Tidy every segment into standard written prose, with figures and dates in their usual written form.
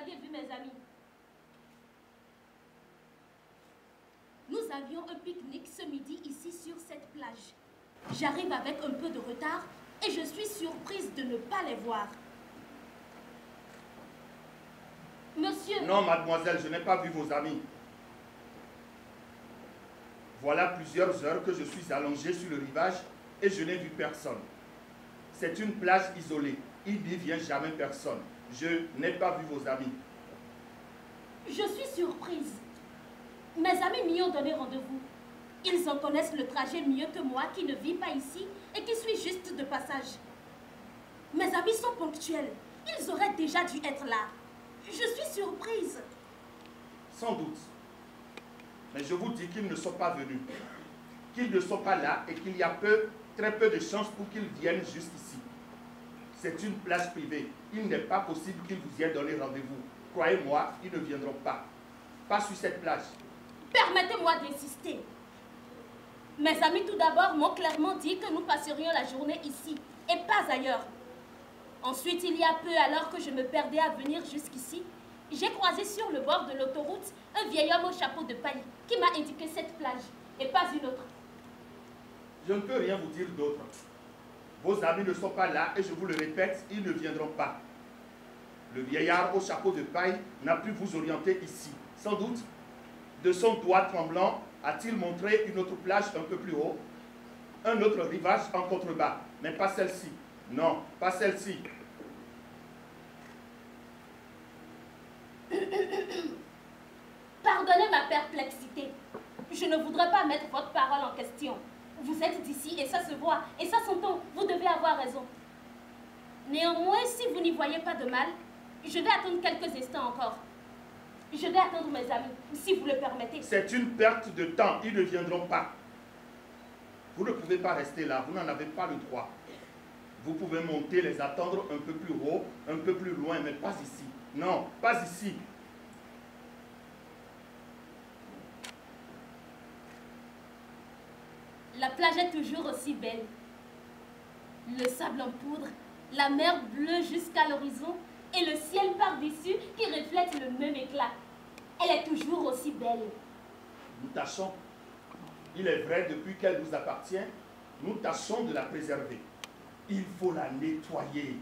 aviez vu mes amis. Nous avions un pique-nique ce midi ici sur cette plage. J'arrive avec un peu de retard et je suis surprise de ne pas les voir. Monsieur... Non, mademoiselle, je n'ai pas vu vos amis. Voilà plusieurs heures que je suis allongé sur le rivage et je n'ai vu personne. C'est une plage isolée. Il n'y vient jamais personne. Je n'ai pas vu vos amis. Je suis surprise. Mes amis m'y ont donné rendez-vous. Ils en connaissent le trajet mieux que moi qui ne vis pas ici et qui suis juste de passage. Mes amis sont ponctuels. Ils auraient déjà dû être là. Je suis surprise. Sans doute. Mais je vous dis qu'ils ne sont pas venus, qu'ils ne sont pas là et qu'il y a très peu de chances pour qu'ils viennent jusqu'ici. C'est une plage privée. Il n'est pas possible qu'ils vous y aient donné rendez-vous. Croyez-moi, ils ne viendront pas. Pas sur cette plage. Permettez-moi d'insister. Mes amis tout d'abord m'ont clairement dit que nous passerions la journée ici et pas ailleurs. Ensuite, il y a peu, alors que je me perdais à venir jusqu'ici, j'ai croisé sur le bord de l'autoroute un vieil homme au chapeau de paille qui m'a indiqué cette plage et pas une autre. Je ne peux rien vous dire d'autre. Vos amis ne sont pas là et je vous le répète, ils ne viendront pas. Le vieillard au chapeau de paille n'a pu vous orienter ici. Sans doute, de son doigt tremblant, a-t-il montré une autre plage un peu plus haut, un autre rivage en contrebas, mais pas celle-ci. Non, pas celle-ci. Pardonnez ma perplexité. Je ne voudrais pas mettre votre parole en question. Vous êtes d'ici et ça se voit, et ça s'entend. Vous devez avoir raison. Néanmoins, si vous n'y voyez pas de mal, je vais attendre quelques instants encore. Je vais attendre mes amis, si vous le permettez. C'est une perte de temps. Ils ne viendront pas. Vous ne pouvez pas rester là. Vous n'en avez pas le droit. Vous pouvez monter, les attendre un peu plus haut, un peu plus loin, mais pas ici. Non, pas ici. La plage est toujours aussi belle. Le sable en poudre, la mer bleue jusqu'à l'horizon et le ciel par-dessus qui reflète le même éclat. Elle est toujours aussi belle. Nous tâchons. Il est vrai, depuis qu'elle nous appartient, nous tâchons de la préserver. Il faut la nettoyer,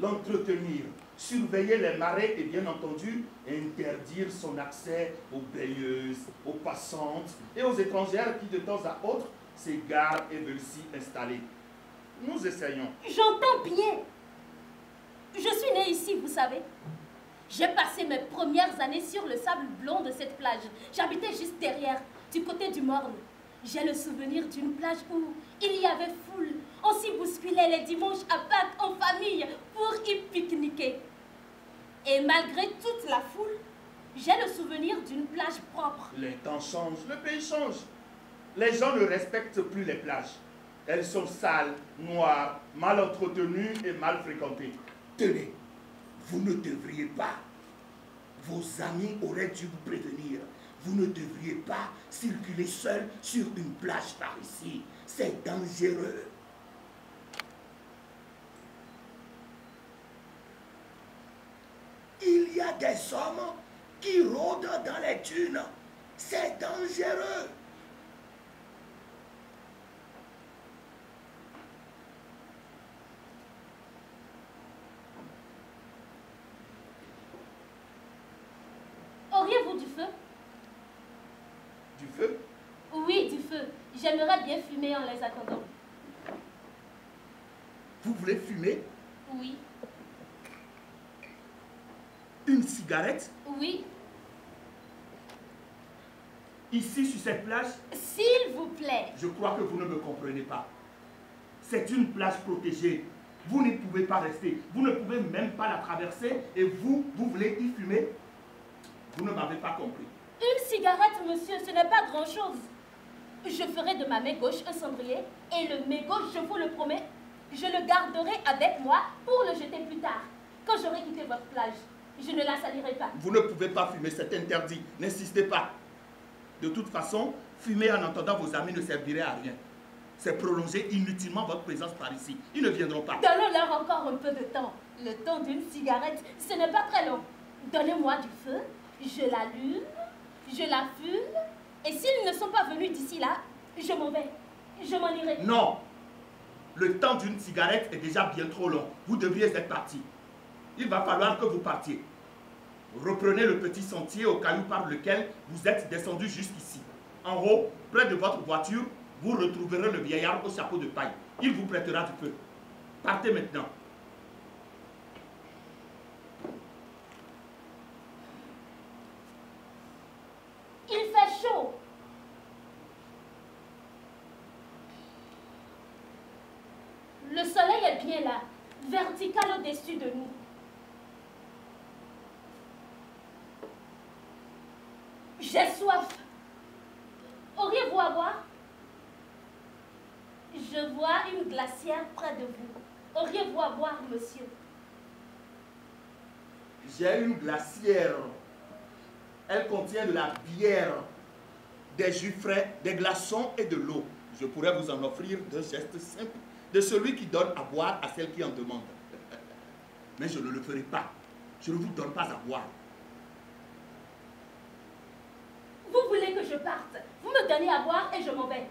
l'entretenir, surveiller les marées et bien entendu interdire son accès aux baigneuses, aux passantes et aux étrangères qui de temps à autre s'égarent et veulent s'y installer. Nous essayons. J'entends bien. Je suis née ici, vous savez. J'ai passé mes premières années sur le sable blond de cette plage. J'habitais juste derrière, du côté du Morne. J'ai le souvenir d'une plage où il y avait foule. On s'y bousculait les dimanches à Pâques en famille pour y pique-niquer. Et malgré toute la foule, j'ai le souvenir d'une plage propre. Les temps changent, le pays change. Les gens ne respectent plus les plages. Elles sont sales, noires, mal entretenues et mal fréquentées. Tenez, vous ne devriez pas. Vos amis auraient dû vous prévenir. Vous ne devriez pas circuler seul sur une plage par ici. C'est dangereux. Il y a des hommes qui rôdent dans les dunes. C'est dangereux. Auriez-vous du feu? Du feu? Oui, du feu. J'aimerais bien fumer en les attendant. Vous voulez fumer? Oui. Une cigarette? Oui. Ici, sur cette plage? S'il vous plaît. Je crois que vous ne me comprenez pas. C'est une plage protégée. Vous n'y pouvez pas rester. Vous ne pouvez même pas la traverser. Et vous voulez y fumer? Vous ne m'avez pas compris. Une cigarette, monsieur, ce n'est pas grand-chose. Je ferai de ma main gauche un cendrier et le mégot, je vous le promets, je le garderai avec moi pour le jeter plus tard, quand j'aurai quitté votre plage. Je ne la salirai pas. Vous ne pouvez pas fumer, c'est interdit. N'insistez pas. De toute façon, fumer en entendant vos amis ne servirait à rien. C'est prolonger inutilement votre présence par ici. Ils ne viendront pas. Donnons-leur encore un peu de temps. Le temps d'une cigarette, ce n'est pas très long. Donnez-moi du feu, je l'allume, je la fume, et s'ils ne sont pas venus d'ici là, je m'en vais. Je m'en irai. Non. Le temps d'une cigarette est déjà bien trop long. Vous devriez être parti. Il va falloir que vous partiez. Reprenez le petit sentier au caillou par lequel vous êtes descendu jusqu'ici. En haut, près de votre voiture, vous retrouverez le vieillard au chapeau de paille. Il vous prêtera du feu. Partez maintenant. Il fait chaud. Le soleil est bien là, vertical au-dessus de nous. J'ai soif. Auriez-vous à boire? Je vois une glacière près de vous. Auriez-vous à boire, monsieur? J'ai une glacière. Elle contient de la bière, des jus frais, des glaçons et de l'eau. Je pourrais vous en offrir d'un geste simple de celui qui donne à boire à celle qui en demande. Mais je ne le ferai pas. Je ne vous donne pas à boire. Vous voulez que je parte? Vous me donnez à boire et je m'en vais.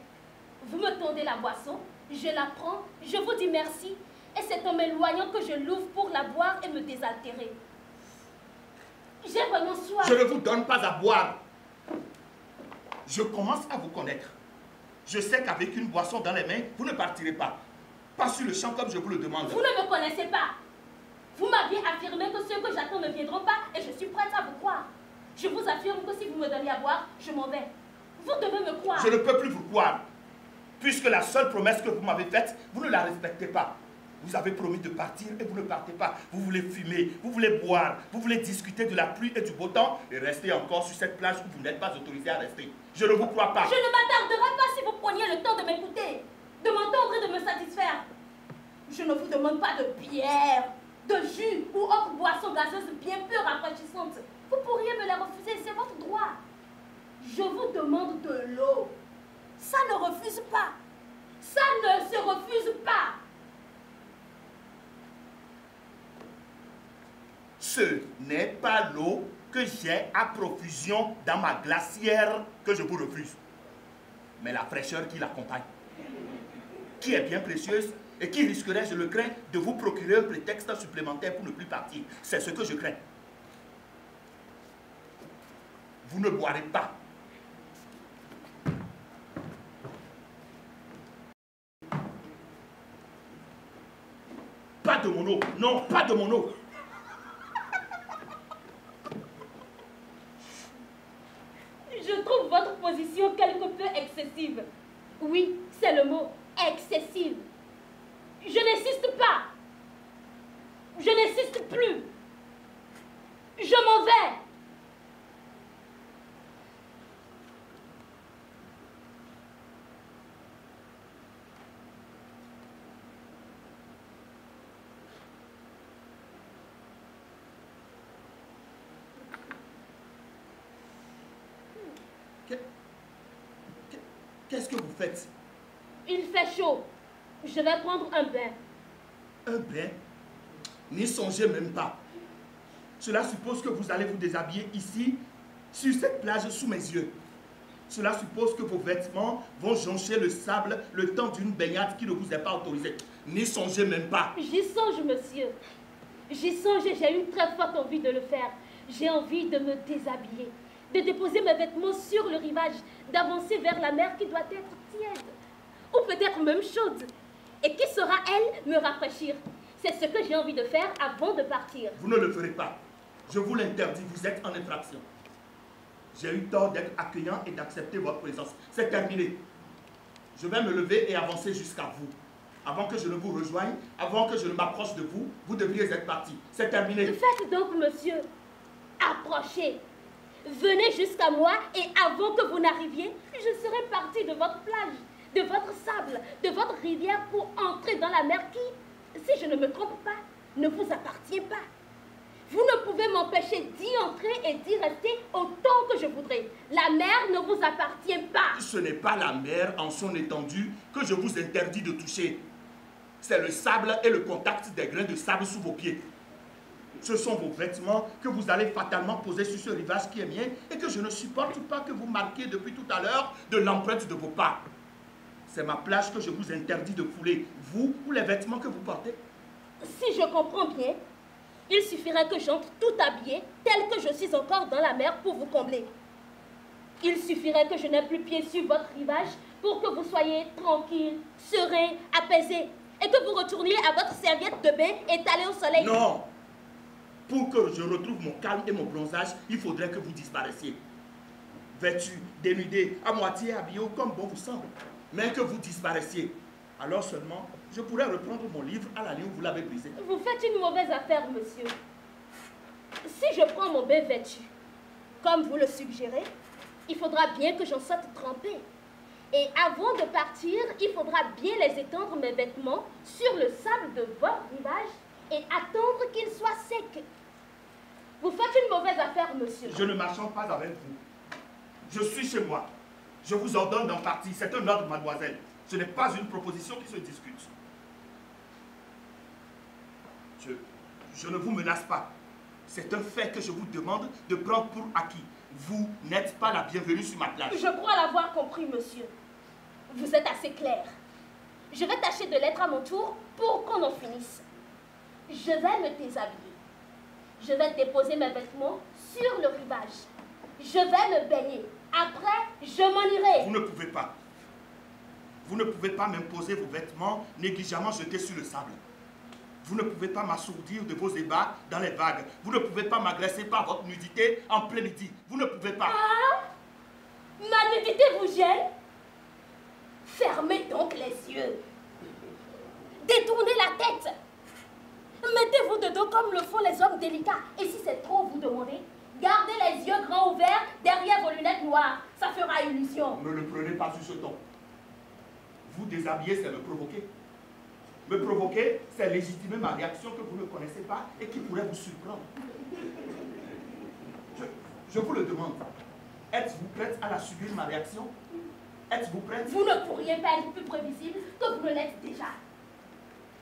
Vous me tendez la boisson, je la prends, je vous dis merci, et c'est en m'éloignant que je l'ouvre pour la boire et me désaltérer. J'ai vraiment soif. Je ne vous donne pas à boire. Je commence à vous connaître. Je sais qu'avec une boisson dans les mains, vous ne partirez pas. Pas sur le champ comme je vous le demande. Vous ne me connaissez pas. Vous m'aviez affirmé que ceux que j'attends ne viendront pas et je suis prête à vous croire. Je vous affirme que si vous me donnez à boire, je m'en vais. Vous devez me croire. Je ne peux plus vous croire. Puisque la seule promesse que vous m'avez faite, vous ne la respectez pas. Vous avez promis de partir et vous ne partez pas. Vous voulez fumer, vous voulez boire, vous voulez discuter de la pluie et du beau temps et rester encore sur cette plage où vous n'êtes pas autorisé à rester. Je ne vous crois pas. Je ne m'attarderai pas si vous preniez le temps de m'écouter, de m'entendre et de me satisfaire. Je ne vous demande pas de bière, de jus ou autre boisson gazeuse bien peu rafraîchissante. Vous pourriez me la refuser, c'est votre droit. Je vous demande de l'eau. Ça ne refuse pas. Ça ne se refuse pas. Ce n'est pas l'eau que j'ai à profusion dans ma glacière que je vous refuse, mais la fraîcheur qui l'accompagne, qui est bien précieuse et qui risquerait, je le crains, de vous procurer un prétexte supplémentaire pour ne plus partir. C'est ce que je crains. Vous ne boirez pas. Pas de mon eau. Non, pas de mon eau. Je trouve votre position quelque peu excessive. Oui, c'est le mot, excessive. Je n'insiste pas. Je n'insiste plus. Je m'en vais. Qu'est-ce que vous faites? Il fait chaud. Je vais prendre un bain. Un bain? N'y songez même pas. Cela suppose que vous allez vous déshabiller ici, sur cette plage sous mes yeux. Cela suppose que vos vêtements vont joncher le sable le temps d'une baignade qui ne vous est pas autorisée. N'y songez même pas. J'y songe, monsieur. J'y songe et j'ai une très forte envie de le faire. J'ai envie de me déshabiller, de déposer mes vêtements sur le rivage, d'avancer vers la mer qui doit être tiède, ou peut-être même chaude, et qui saura, elle, me rafraîchir. C'est ce que j'ai envie de faire avant de partir. Vous ne le ferez pas. Je vous l'interdis, vous êtes en infraction. J'ai eu tort d'être accueillant et d'accepter votre présence. C'est terminé. Je vais me lever et avancer jusqu'à vous. Avant que je ne vous rejoigne, avant que je ne m'approche de vous, vous devriez être parti. C'est terminé. Faites donc, monsieur. Approchez. Venez jusqu'à moi et avant que vous n'arriviez, je serai partie de votre plage, de votre sable, de votre rivière pour entrer dans la mer qui, si je ne me trompe pas, ne vous appartient pas. Vous ne pouvez m'empêcher d'y entrer et d'y rester autant que je voudrais. La mer ne vous appartient pas. Ce n'est pas la mer en son étendue que je vous interdis de toucher. C'est le sable et le contact des grains de sable sous vos pieds. Ce sont vos vêtements que vous allez fatalement poser sur ce rivage qui est mien et que je ne supporte pas que vous marquiez depuis tout à l'heure de l'empreinte de vos pas. C'est ma plage que je vous interdis de fouler, vous ou les vêtements que vous portez. Si je comprends bien, il suffirait que j'entre tout habillé, tel que je suis encore dans la mer pour vous combler. Il suffirait que je n'ai plus pied sur votre rivage pour que vous soyez tranquille, serein, apaisé, et que vous retourniez à votre serviette de bain étalée au soleil. Non! Pour que je retrouve mon calme et mon bronzage, il faudrait que vous disparaissiez. Vêtu, dénudé, à moitié habillé comme bon vous semble. Mais que vous disparaissiez. Alors seulement, je pourrais reprendre mon livre à la ligne où vous l'avez brisé. Vous faites une mauvaise affaire, monsieur. Si je prends mon bain vêtu, comme vous le suggérez, il faudra bien que j'en sorte trempé. Et avant de partir, il faudra bien les étendre mes vêtements sur le sable de votre rivage et attendre qu'ils soient secs. Vous faites une mauvaise affaire, monsieur. Je ne marchande pas avec vous. Je suis chez moi. Je vous ordonne d'en partir. C'est un ordre, mademoiselle. Ce n'est pas une proposition qui se discute. Je ne vous menace pas. C'est un fait que je vous demande de prendre pour acquis. Vous n'êtes pas la bienvenue sur ma plage. Je crois l'avoir compris, monsieur. Vous êtes assez clair. Je vais tâcher de l'être à mon tour pour qu'on en finisse. Je vais me déshabiller. Je vais déposer mes vêtements sur le rivage. Je vais me baigner. Après, je m'en irai. Vous ne pouvez pas. Vous ne pouvez pas m'imposer vos vêtements négligemment jetés sur le sable. Vous ne pouvez pas m'assourdir de vos ébats dans les vagues. Vous ne pouvez pas m'agresser par votre nudité en plein midi. Vous ne pouvez pas. Ah! Ma nudité vous gêne? Fermez donc les yeux. Détournez la tête. Mettez-vous de dos comme le font les hommes délicats. Et si c'est trop vous demander, gardez les yeux grands ouverts derrière vos lunettes noires. Ça fera illusion. Ne le prenez pas sur ce ton. Vous déshabiller, c'est me provoquer. Me provoquer, c'est légitimer ma réaction que vous ne connaissez pas et qui pourrait vous surprendre. Je vous le demande. Êtes-vous prête à la subir, ma réaction? Êtes-vous prête? Vous ne pourriez pas être plus prévisible que vous ne l'êtes déjà.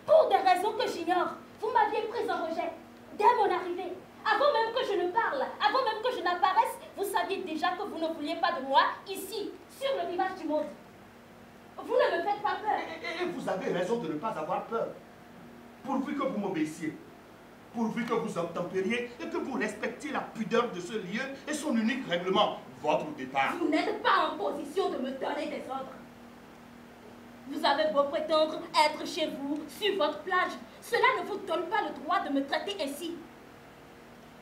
Pour des raisons que j'ignore, vous m'aviez prise en rejet dès mon arrivée. Avant même que je ne parle, avant même que je n'apparaisse, vous saviez déjà que vous ne vouliez pas de moi ici, sur le rivage du monde. Vous ne me faites pas peur. Et vous avez raison de ne pas avoir peur. Pourvu que vous m'obéissiez, pourvu que vous obtempériez et que vous respectiez la pudeur de ce lieu et son unique règlement, votre départ. Vous n'êtes pas en position de me donner des ordres. Vous avez beau prétendre être chez vous, sur votre plage, cela ne vous donne pas le droit de me traiter ainsi.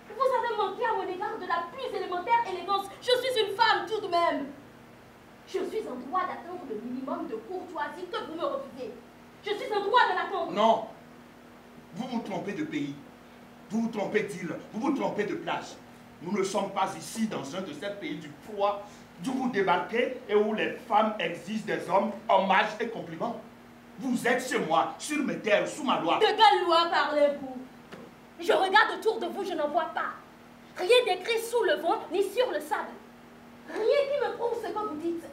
Vous avez manqué à mon égard de la plus élémentaire élégance. Je suis une femme tout de même. Je suis en droit d'attendre le minimum de courtoisie que vous me refusez. Je suis en droit de l'attendre. Non. Vous vous trompez de pays. Vous vous trompez d'île. Vous vous trompez de plage. Nous ne sommes pas ici dans un de ces pays du froid d'où vous débarquez et où les femmes exigent des hommes hommages et compliments. Vous êtes chez moi, sur mes terres, sous ma loi. De quelle loi parlez-vous? Je regarde autour de vous, je n'en vois pas. Rien d'écrit sous le vent ni sur le sable. Rien qui me prouve ce que vous dites.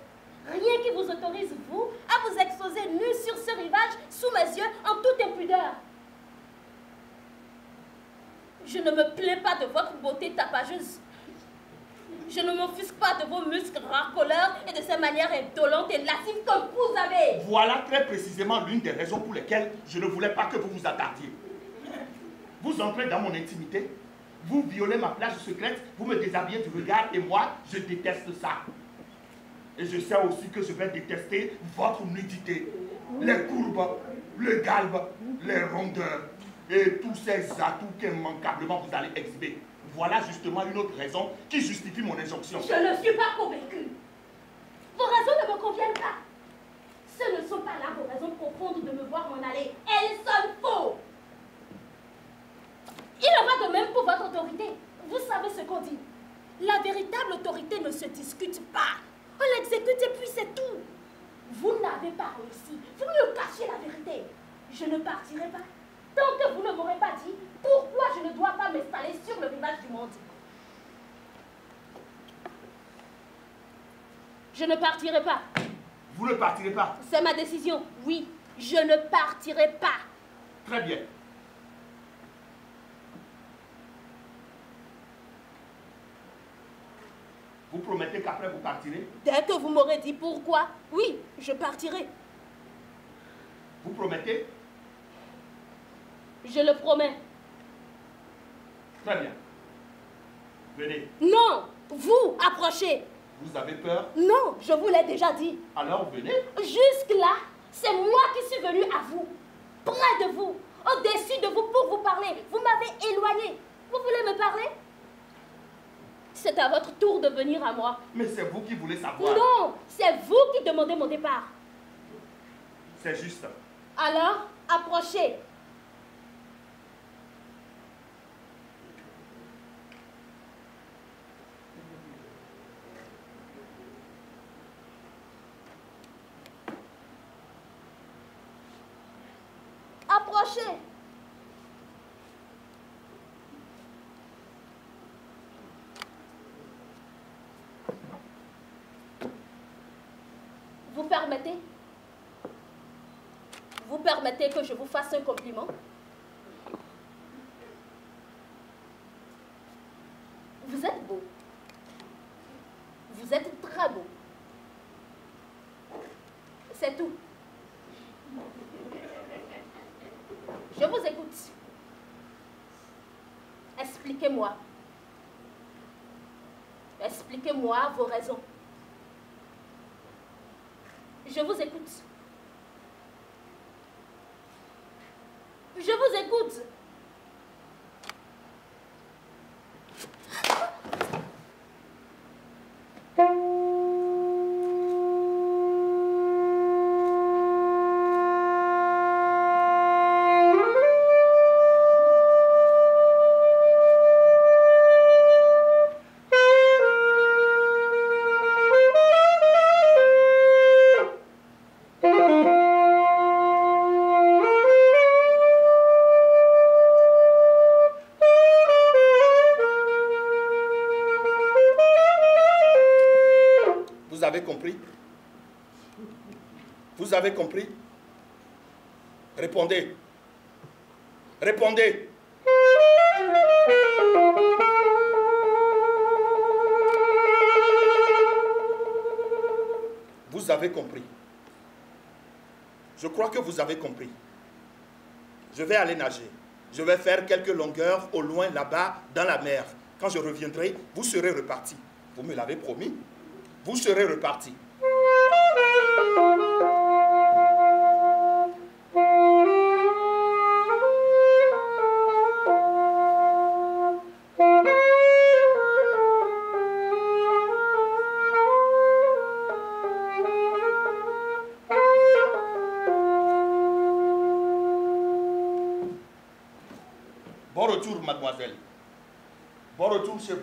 Rien qui vous autorise, vous, à vous exposer nu sur ce rivage, sous mes yeux, en toute impudeur. Je ne me plais pas de votre beauté tapageuse. Je ne m'offusque pas de vos muscles racoleurs et de ces manières indolentes et lascives que vous avez. Voilà très précisément l'une des raisons pour lesquelles je ne voulais pas que vous vous attardiez. Vous entrez dans mon intimité, vous violez ma plage secrète, vous me déshabillez du regard et moi, je déteste ça. Et je sais aussi que je vais détester votre nudité, les courbes, le galbe, les rondeurs et tous ces atouts qu'immanquablement vous allez exhiber. Voilà justement une autre raison qui justifie mon injonction. Je ne suis pas convaincue. Vos raisons ne me conviennent pas. Ce ne sont pas là vos raisons profondes de me voir m'en aller. Elles sonnent faux. Il en va de même pour votre autorité. Vous savez ce qu'on dit. La véritable autorité ne se discute pas. On l'exécute et puis c'est tout. Vous n'avez pas réussi. Vous me cachez la vérité. Je ne partirai pas. Tant que vous ne m'aurez pas dit pourquoi je ne dois pas m'installer sur le rivage du monde. Je ne partirai pas. Vous ne partirez pas? C'est ma décision. Oui, je ne partirai pas. Très bien. Vous promettez qu'après vous partirez? Dès que vous m'aurez dit pourquoi, oui, je partirai. Vous promettez? Je le promets. Très bien. Venez. Non, vous, approchez. Vous avez peur? Non, je vous l'ai déjà dit. Alors venez. Jusque-là, c'est moi qui suis venue à vous, près de vous, au-dessus de vous pour vous parler. Vous m'avez éloigné. Vous voulez me parler? C'est à votre tour de venir à moi. Mais c'est vous qui voulez savoir. Non, c'est vous qui demandez mon départ. C'est juste. Alors, approchez. approcher. Vous permettez? Vous permettez que je vous fasse un compliment? Vous êtes beau. Vous êtes très beau. C'est tout. Je vous écoute. Expliquez-moi. Expliquez-moi vos raisons. Je vous écoute. Je vous écoute. Vous avez compris? Vous avez compris? Répondez. Répondez. Vous avez compris. Je crois que vous avez compris. Je vais aller nager. Je vais faire quelques longueurs au loin là-bas dans la mer. Quand je reviendrai, vous serez repartis. Vous me l'avez promis. Vous serez repartis. Bon retour, mademoiselle. Bon retour chez vous.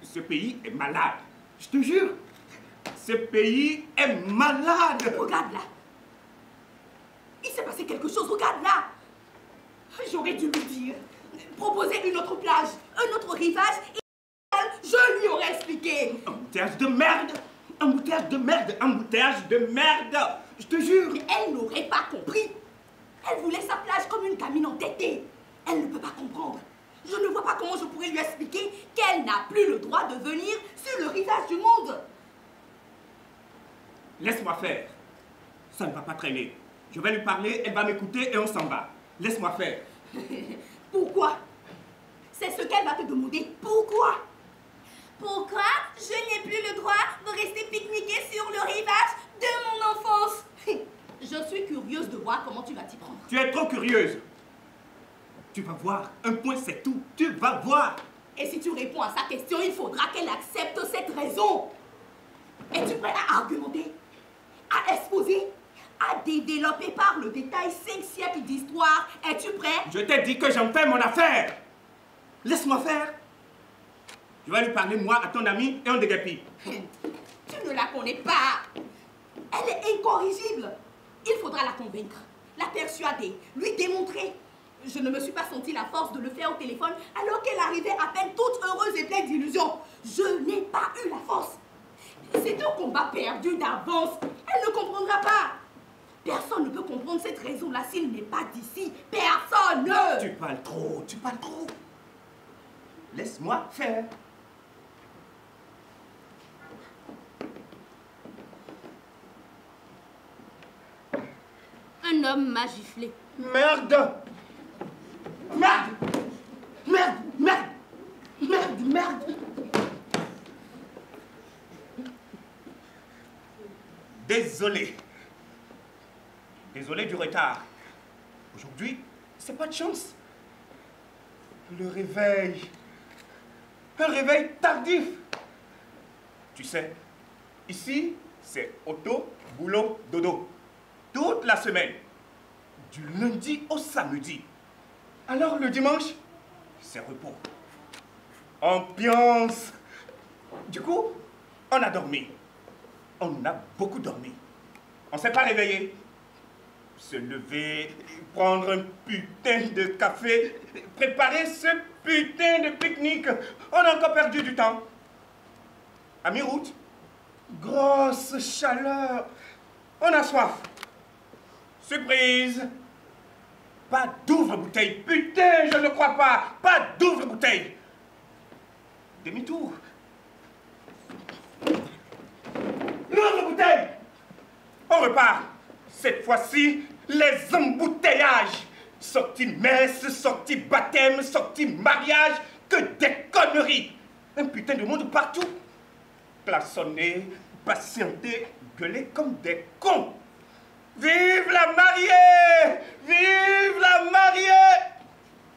Ce pays est malade. Je te jure. Ce pays est malade. Regarde là. Il s'est passé quelque chose. Regarde là. J'aurais dû lui dire. Proposer une autre plage, un autre rivage. Et je lui aurais expliqué. Embouteillage de merde. Embouteillage de merde. Embouteillage de merde. Je te jure. Mais elle n'aurait pas compris. Elle voulait sa plage comme une gamine entêtée. Elle ne peut pas comprendre. Je ne vois pas comment je pourrais lui expliquer qu'elle n'a plus le droit de venir sur le rivage du monde. Laisse-moi faire. Ça ne va pas traîner. Je vais lui parler, elle va m'écouter et on s'en va. Laisse-moi faire. Pourquoi? C'est ce qu'elle va te demander. Pourquoi? Pourquoi je n'ai plus le droit de rester pique-niquer sur le rivage de mon enfance? Je suis curieuse de voir comment tu vas t'y prendre. Tu es trop curieuse. Tu vas voir. Un point, c'est tout. Tu vas voir. Et si tu réponds à sa question, il faudra qu'elle accepte cette raison. Es-tu prêt à argumenter, à exposer, à développer par le détail 5 siècles d'histoire? Es-tu prêt? Je t'ai dit que j'en fais mon affaire. Laisse-moi faire. Je vais lui parler, moi, à ton ami, et on déguerpit. Tu ne la connais pas. Elle est incorrigible. Il faudra la convaincre, la persuader, lui démontrer. Je ne me suis pas senti la force de le faire au téléphone alors qu'elle arrivait à peine toute heureuse et pleine d'illusions. Je n'ai pas eu la force. C'est un combat perdu d'avance. Elle ne comprendra pas. Personne ne peut comprendre cette raison-là s'il n'est pas d'ici. Personne. Tu parles trop, tu parles trop. Laisse-moi faire. Un homme m'a giflé. Merde! Merde! Merde! Merde! Merde! Merde! Désolé. Désolé du retard. Aujourd'hui, c'est pas de chance. Le réveil. Un réveil tardif. Tu sais, ici, c'est auto, boulot, dodo. Toute la semaine. Du lundi au samedi. Alors le dimanche, c'est repos. Ambiance. Du coup, on a dormi. On a beaucoup dormi. On ne s'est pas réveillé. Se lever, prendre un putain de café, préparer ce putain de pique-nique. On a encore perdu du temps. À mi-route, grosse chaleur. On a soif. Surprise. Pas d'ouvre-bouteille. Putain, je ne crois pas. Pas d'ouvre-bouteille. Demi-tour. L'ouvre-bouteille. On repart. Cette fois-ci, les embouteillages. Sortie messe, sortie baptême, sortie mariage. Que des conneries. Un putain de monde partout. Klaxonner, patienter, gueuler comme des cons. Vive la mariée! Vive la mariée!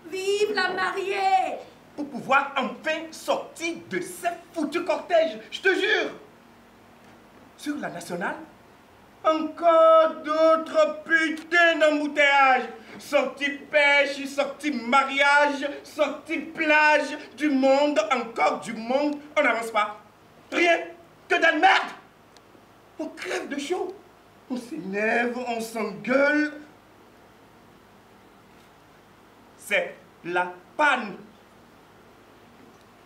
Vive la mariée! Pour pouvoir enfin sortir de ces foutus cortèges, je te jure. Sur la nationale, encore d'autres putains d'embouteillages. Sortie pêche, sortie mariage, sortie plage, du monde, encore du monde. On n'avance pas. Rien que de la merde. On crève de chaud. On s'énerve, on s'engueule. C'est la panne.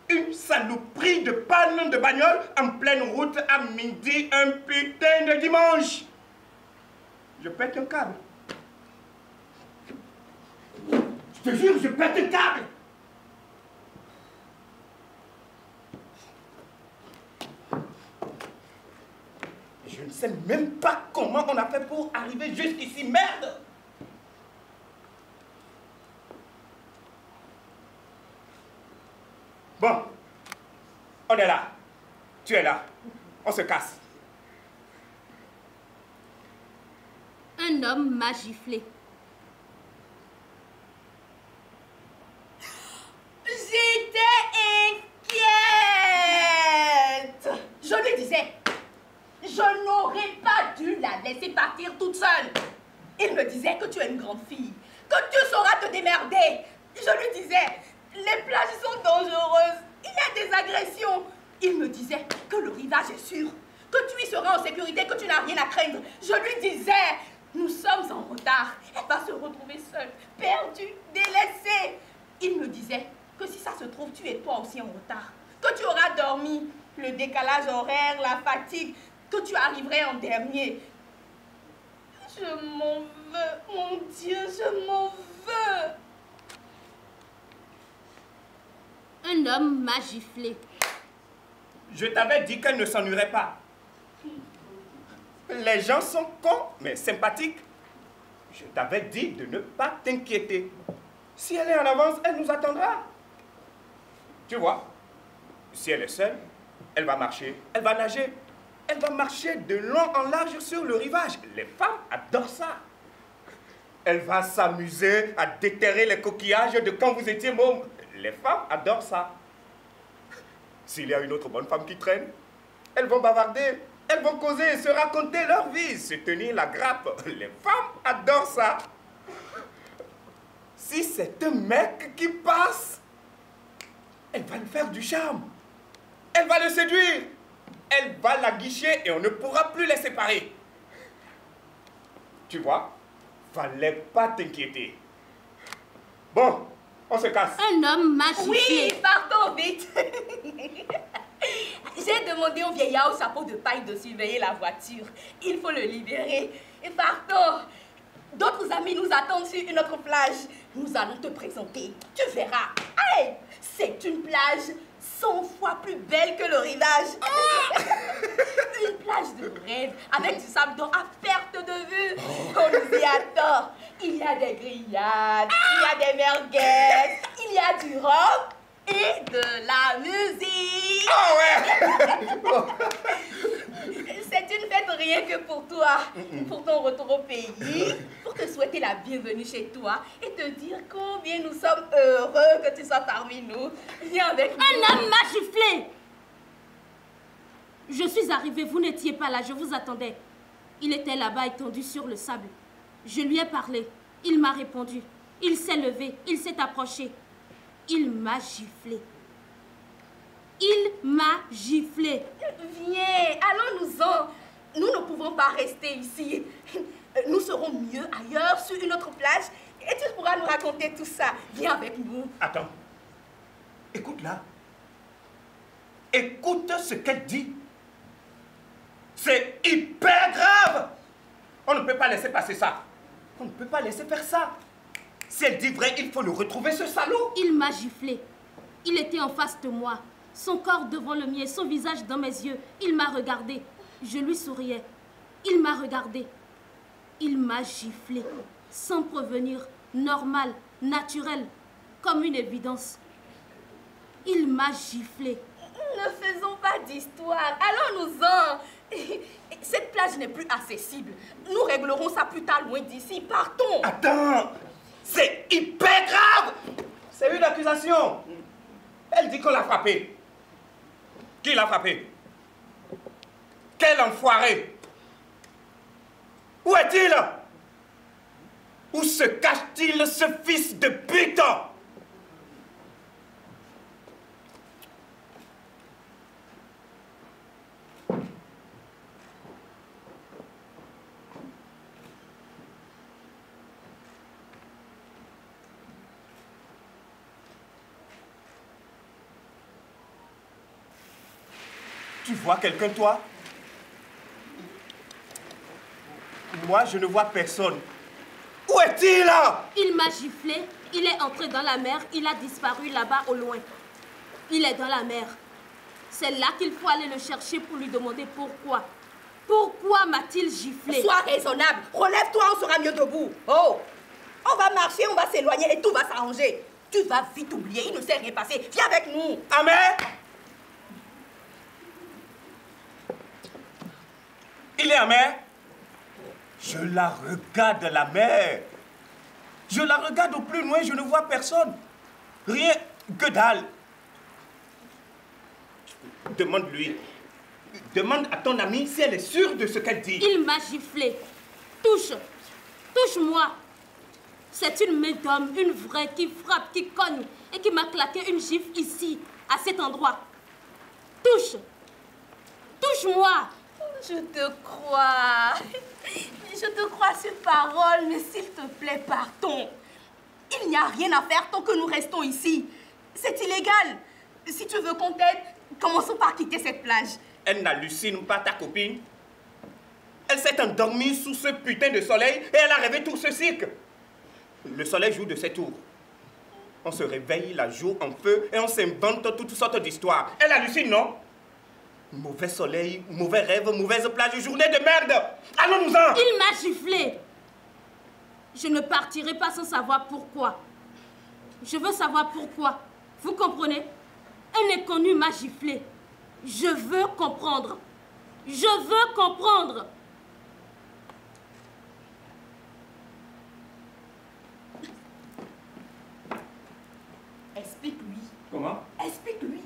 Une saloperie de panne de bagnole en pleine route à midi, un putain de dimanche. Je pète un câble. Je te jure, je pète un câble. Je ne sais même pas comment on a fait pour arriver jusqu'ici, merde! Bon, on est là. Tu es là. On se casse. Un homme m'a giflé. J'étais inquiète. Je lui disais, je n'aurais pas dû la laisser partir toute seule. Il me disait que tu es une grande fille, que tu sauras te démerder. Je lui disais, les plages sont dangereuses, il y a des agressions. Il me disait que le rivage est sûr, que tu y seras en sécurité, que tu n'as rien à craindre. Je lui disais, nous sommes en retard. Elle va se retrouver seule, perdue, délaissée. Il me disait que si ça se trouve, tu es toi aussi en retard, que tu auras dormi, le décalage horaire, la fatigue, que tu arriverais en dernier. Je m'en veux, mon Dieu, je m'en veux. Un homme m'a giflé. Je t'avais dit qu'elle ne s'ennuierait pas. Les gens sont cons, mais sympathiques. Je t'avais dit de ne pas t'inquiéter. Si elle est en avance, elle nous attendra. Tu vois, si elle est seule, elle va marcher, elle va nager. Elle va marcher de long en large sur le rivage. Les femmes adorent ça. Elle va s'amuser à déterrer les coquillages de quand vous étiez môme. Les femmes adorent ça. S'il y a une autre bonne femme qui traîne, elles vont bavarder, elles vont causer, se raconter leur vie, se tenir la grappe. Les femmes adorent ça. Si c'est un mec qui passe, elle va lui faire du charme. Elle va le séduire. Elle va la guicher et on ne pourra plus les séparer. Tu vois, fallait pas t'inquiéter. Bon, on se casse. Un homme m'a giflé. Oui, partons vite. J'ai demandé au vieillard au chapeau de paille de surveiller la voiture. Il faut le libérer. Et partons. D'autres amis nous attendent sur une autre plage. Nous allons te présenter. Tu verras. Hey, c'est une plage 100 fois plus belle que le rivage. Une plage de rêve avec du sable d'or à perte de vue. On nous y attend. Il y a des grillades, il y a des merguez, il y a du rock et de la musique. Oh ouais. C'est une fête rien que pour toi, pour ton retour au pays, pour te souhaiter la bienvenue chez toi et te dire combien nous sommes heureux que tu sois parmi nous. Viens avec nous. Un homme m'a giflé. Je suis arrivée, vous n'étiez pas là, je vous attendais. Il était là-bas étendu sur le sable. Je lui ai parlé, il m'a répondu. Il s'est levé, il s'est approché. Il m'a giflé. Il m'a giflé. Viens, allons-nous-en. Nous ne pouvons pas rester ici. Nous serons mieux ailleurs, sur une autre plage, et tu pourras nous raconter tout ça. Viens avec nous. Attends. Écoute là. Écoute ce qu'elle dit. C'est hyper grave. On ne peut pas laisser passer ça. On ne peut pas laisser faire ça. Si elle dit vrai, il faut le retrouver, ce salaud. Il m'a giflé. Il était en face de moi. Son corps devant le mien, son visage dans mes yeux. Il m'a regardé. Je lui souriais. Il m'a regardé. Il m'a giflé. Sans prévenir. Normal, naturel. Comme une évidence. Il m'a giflé. Ne faisons pas d'histoire. Allons-nous-en. Cette plage n'est plus accessible. Nous réglerons ça plus tard loin d'ici. Partons. Attends. C'est hyper grave. C'est une accusation. Elle dit qu'on l'a frappé. Qui l'a frappé? Quel enfoiré? Où est-il? Où se cache-t-il, ce fils de pute? Tu vois quelqu'un, toi? Moi, je ne vois personne. Où est-il? Il m'a giflé, il est entré dans la mer, il a disparu là-bas au loin. Il est dans la mer. C'est là qu'il faut aller le chercher pour lui demander pourquoi. Pourquoi m'a-t-il giflé? Sois raisonnable. Relève-toi, on sera mieux debout. Oh, on va marcher, on va s'éloigner et tout va s'arranger. Tu vas vite oublier, il ne s'est rien passé. Viens avec nous. Amer? Il est amer? Je la regarde, la mer. Je la regarde au plus loin, je ne vois personne. Rien que dalle. Demande-lui. Demande à ton amie si elle est sûre de ce qu'elle dit. Il m'a giflé. Touche. Touche-moi. C'est une main d'homme, une vraie, qui frappe, qui cogne et qui m'a claqué une gifle ici, à cet endroit. Touche. Touche-moi. Je te crois. Je te crois sur parole, mais s'il te plaît, partons. Il n'y a rien à faire tant que nous restons ici. C'est illégal. Si tu veux qu'on t'aide, commençons par quitter cette plage. Elle n'hallucine pas ta copine. Elle s'est endormie sous ce putain de soleil et elle a rêvé tout ce cirque. Le soleil joue de ses tours. On se réveille, la joue en feu et on s'invente toutes sortes d'histoires. Elle hallucine, non? Mauvais soleil, mauvais rêve, mauvaise plage, journée de merde. Allons-nous-en. Il m'a giflé. Je ne partirai pas sans savoir pourquoi. Je veux savoir pourquoi. Vous comprenez? Un inconnu m'a giflé. Je veux comprendre. Je veux comprendre. Explique-lui. Comment? Explique-lui.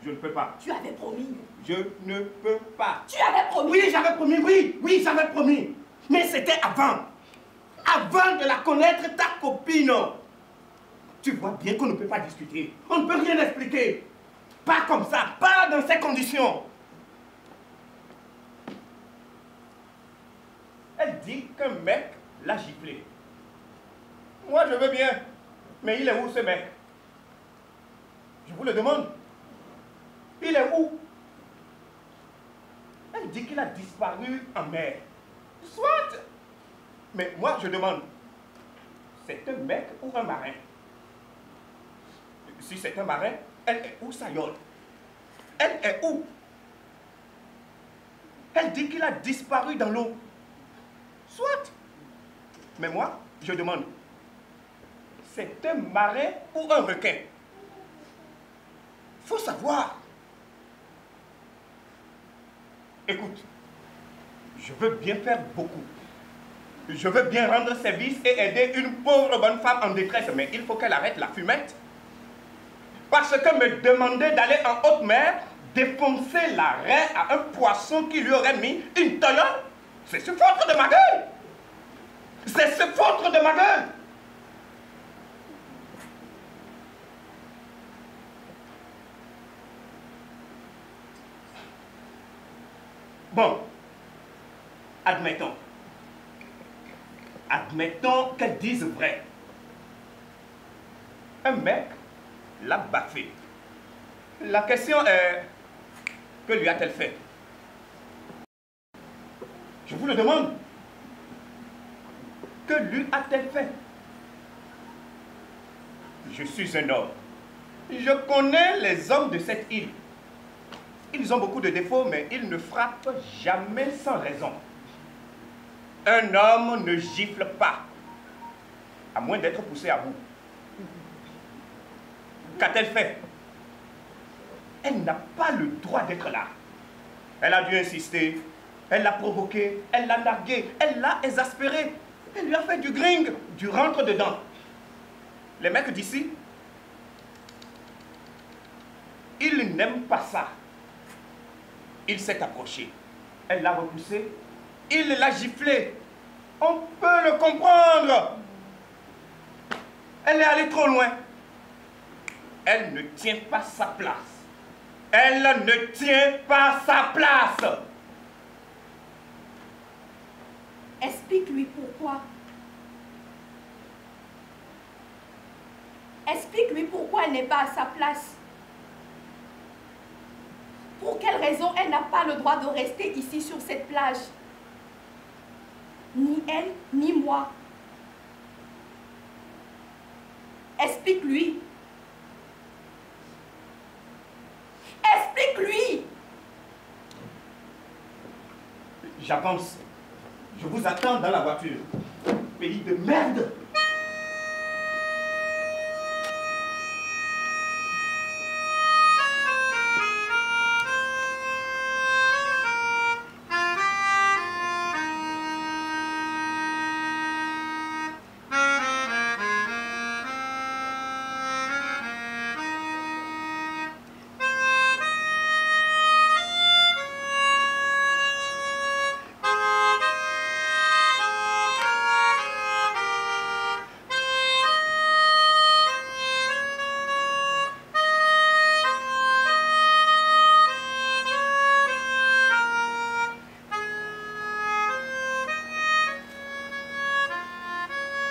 Je ne peux pas. Tu avais promis. Je ne peux pas. Tu avais promis. Oui, j'avais promis, oui, j'avais promis. Mais c'était avant. Avant de la connaître, ta copine. Tu vois bien qu'on ne peut pas discuter. On ne peut rien expliquer. Pas comme ça, pas dans ces conditions. Elle dit qu'un mec l'a giflé. Moi, je veux bien. Mais il est où ce mec? Je vous le demande. Il est où? Elle dit qu'il a disparu en mer. Soit. Mais moi, je demande. C'est un mec ou un marin? Si c'est un marin, elle est où, Sayol? Elle est où? Elle dit qu'il a disparu dans l'eau. Soit. Mais moi, je demande. C'est un marin ou un requin? Faut savoir. Écoute, je veux bien faire beaucoup. Je veux bien rendre service et aider une pauvre bonne femme en détresse, mais il faut qu'elle arrête la fumette. Parce que me demander d'aller en haute mer, défoncer la raie à un poisson qui lui aurait mis une tonne, c'est se foutre de ma gueule. C'est se foutre de ma gueule. Bon, admettons. Admettons qu'elle dise vrai. Un mec l'a baffé. La question est, que lui a-t-elle fait? Je vous le demande. Que lui a-t-elle fait? Je suis un homme. Je connais les hommes de cette île. Ils ont beaucoup de défauts, mais ils ne frappent jamais sans raison. Un homme ne gifle pas, à moins d'être poussé à bout. Qu'a-t-elle fait? Elle n'a pas le droit d'être là. Elle a dû insister, elle l'a provoqué, elle l'a nargué, elle l'a exaspéré. Elle lui a fait du gring, du rentre-dedans. Les mecs d'ici, ils n'aiment pas ça. Il s'est approché. Elle l'a repoussé. Il l'a giflé. On peut le comprendre. Elle est allée trop loin. Elle ne tient pas sa place. Elle ne tient pas sa place. Explique-lui pourquoi. Explique-lui pourquoi elle n'est pas à sa place. Pour quelle raison elle n'a pas le droit de rester ici sur cette plage? Ni elle, ni moi. Explique-lui. Explique-lui. J'avance. Je vous attends dans la voiture. Pays de merde.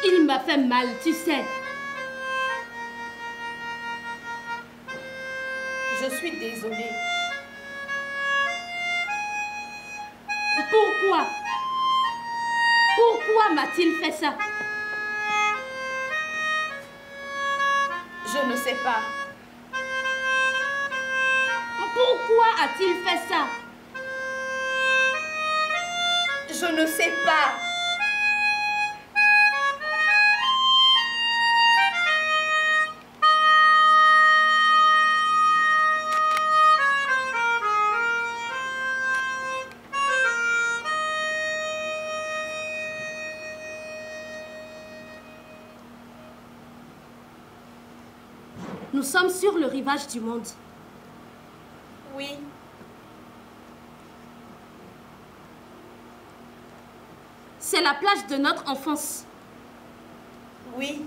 Il m'a fait mal, tu sais. Je suis désolée. Pourquoi? Pourquoi m'a-t-il fait ça? Je ne sais pas. Pourquoi a-t-il fait ça? Je ne sais pas. Nous sommes sur le rivage du monde. Oui. C'est la plage de notre enfance. Oui.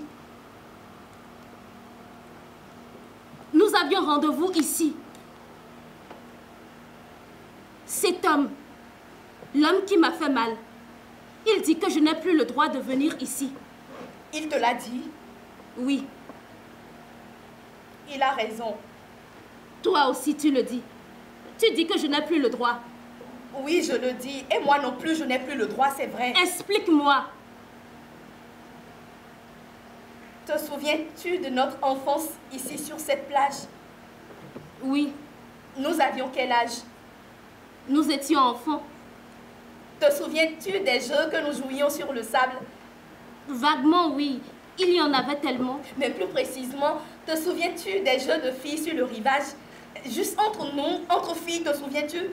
Nous avions rendez-vous ici. Cet homme, l'homme qui m'a fait mal, il dit que je n'ai plus le droit de venir ici. Il te l'a dit? Oui. Il a raison. Toi aussi, tu le dis. Tu dis que je n'ai plus le droit. Oui, je le dis. Et moi non plus, je n'ai plus le droit, c'est vrai. Explique-moi. Te souviens-tu de notre enfance ici sur cette plage? Oui. Nous avions quel âge? Nous étions enfants. Te souviens-tu des jeux que nous jouions sur le sable? Vaguement, oui. Il y en avait tellement. Mais plus précisément, te souviens-tu des jeux de filles sur le rivage? Juste entre nous, entre filles, te souviens-tu?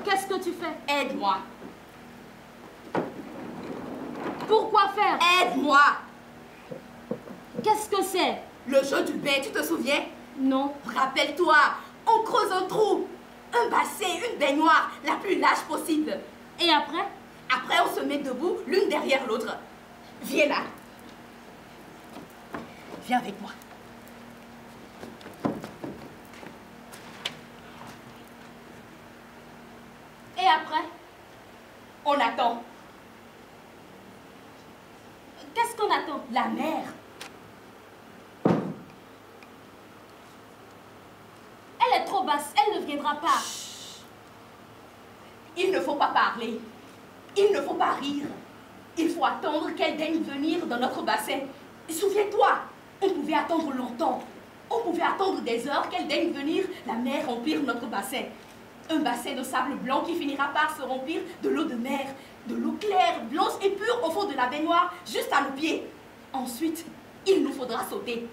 Qu'est-ce que tu fais? Aide-moi. Pourquoi faire? Aide-moi. Qu'est-ce que c'est? Le jeu du bain, tu te souviens? Non. Rappelle-toi, on creuse un trou, un bassin, une baignoire, la plus large possible. Et après? Après, on se met debout, l'une derrière l'autre. Viens là. Viens avec moi. Et après? On attend. Qu'est-ce qu'on attend? La mer. Elle est trop basse, elle ne viendra pas. Chut. Il ne faut pas parler. Il ne faut pas rire. Il faut attendre qu'elle daigne venir dans notre bassin. Souviens-toi, on pouvait attendre longtemps. On pouvait attendre des heures qu'elle daigne venir, la mer remplir notre bassin. Un bassin de sable blanc qui finira par se remplir de l'eau de mer, de l'eau claire, blanche et pure au fond de la baignoire, juste à nos pieds. Ensuite, il nous faudra sauter.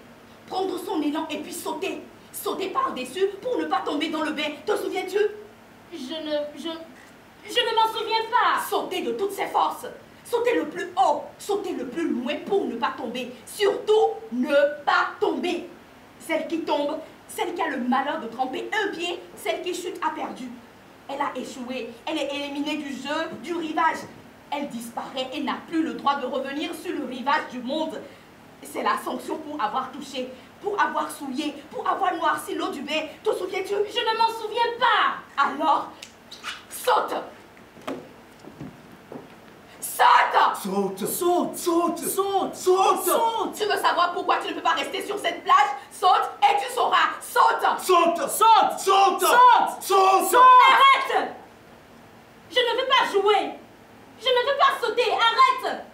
Prendre son élan et puis sauter. Sauter par-dessus pour ne pas tomber dans le bain. Te souviens-tu? Je ne m'en souviens pas. Sauter de toutes ses forces. Sauter le plus haut. Sauter le plus loin pour ne pas tomber. Surtout, ne pas tomber. Celle qui tombe, celle qui a le malheur de tremper un pied, celle qui chute a perdu. Elle a échoué. Elle est éliminée du jeu, du rivage. Elle disparaît et n'a plus le droit de revenir sur le rivage du monde. C'est la sanction pour avoir touché, pour avoir souillé, pour avoir noirci l'eau du bain. Te souviens-tu? Je ne m'en souviens pas. Alors, saute! Saute! Saute! Saute! Saute! Saute! Saute! Saute! Tu veux savoir pourquoi tu ne peux pas rester sur cette plage? Saute et tu sauras! Saute! Saute! Saute! Saute! Saute! Saute! Saute! Arrête! Je ne veux pas jouer. Je ne veux pas sauter. Arrête!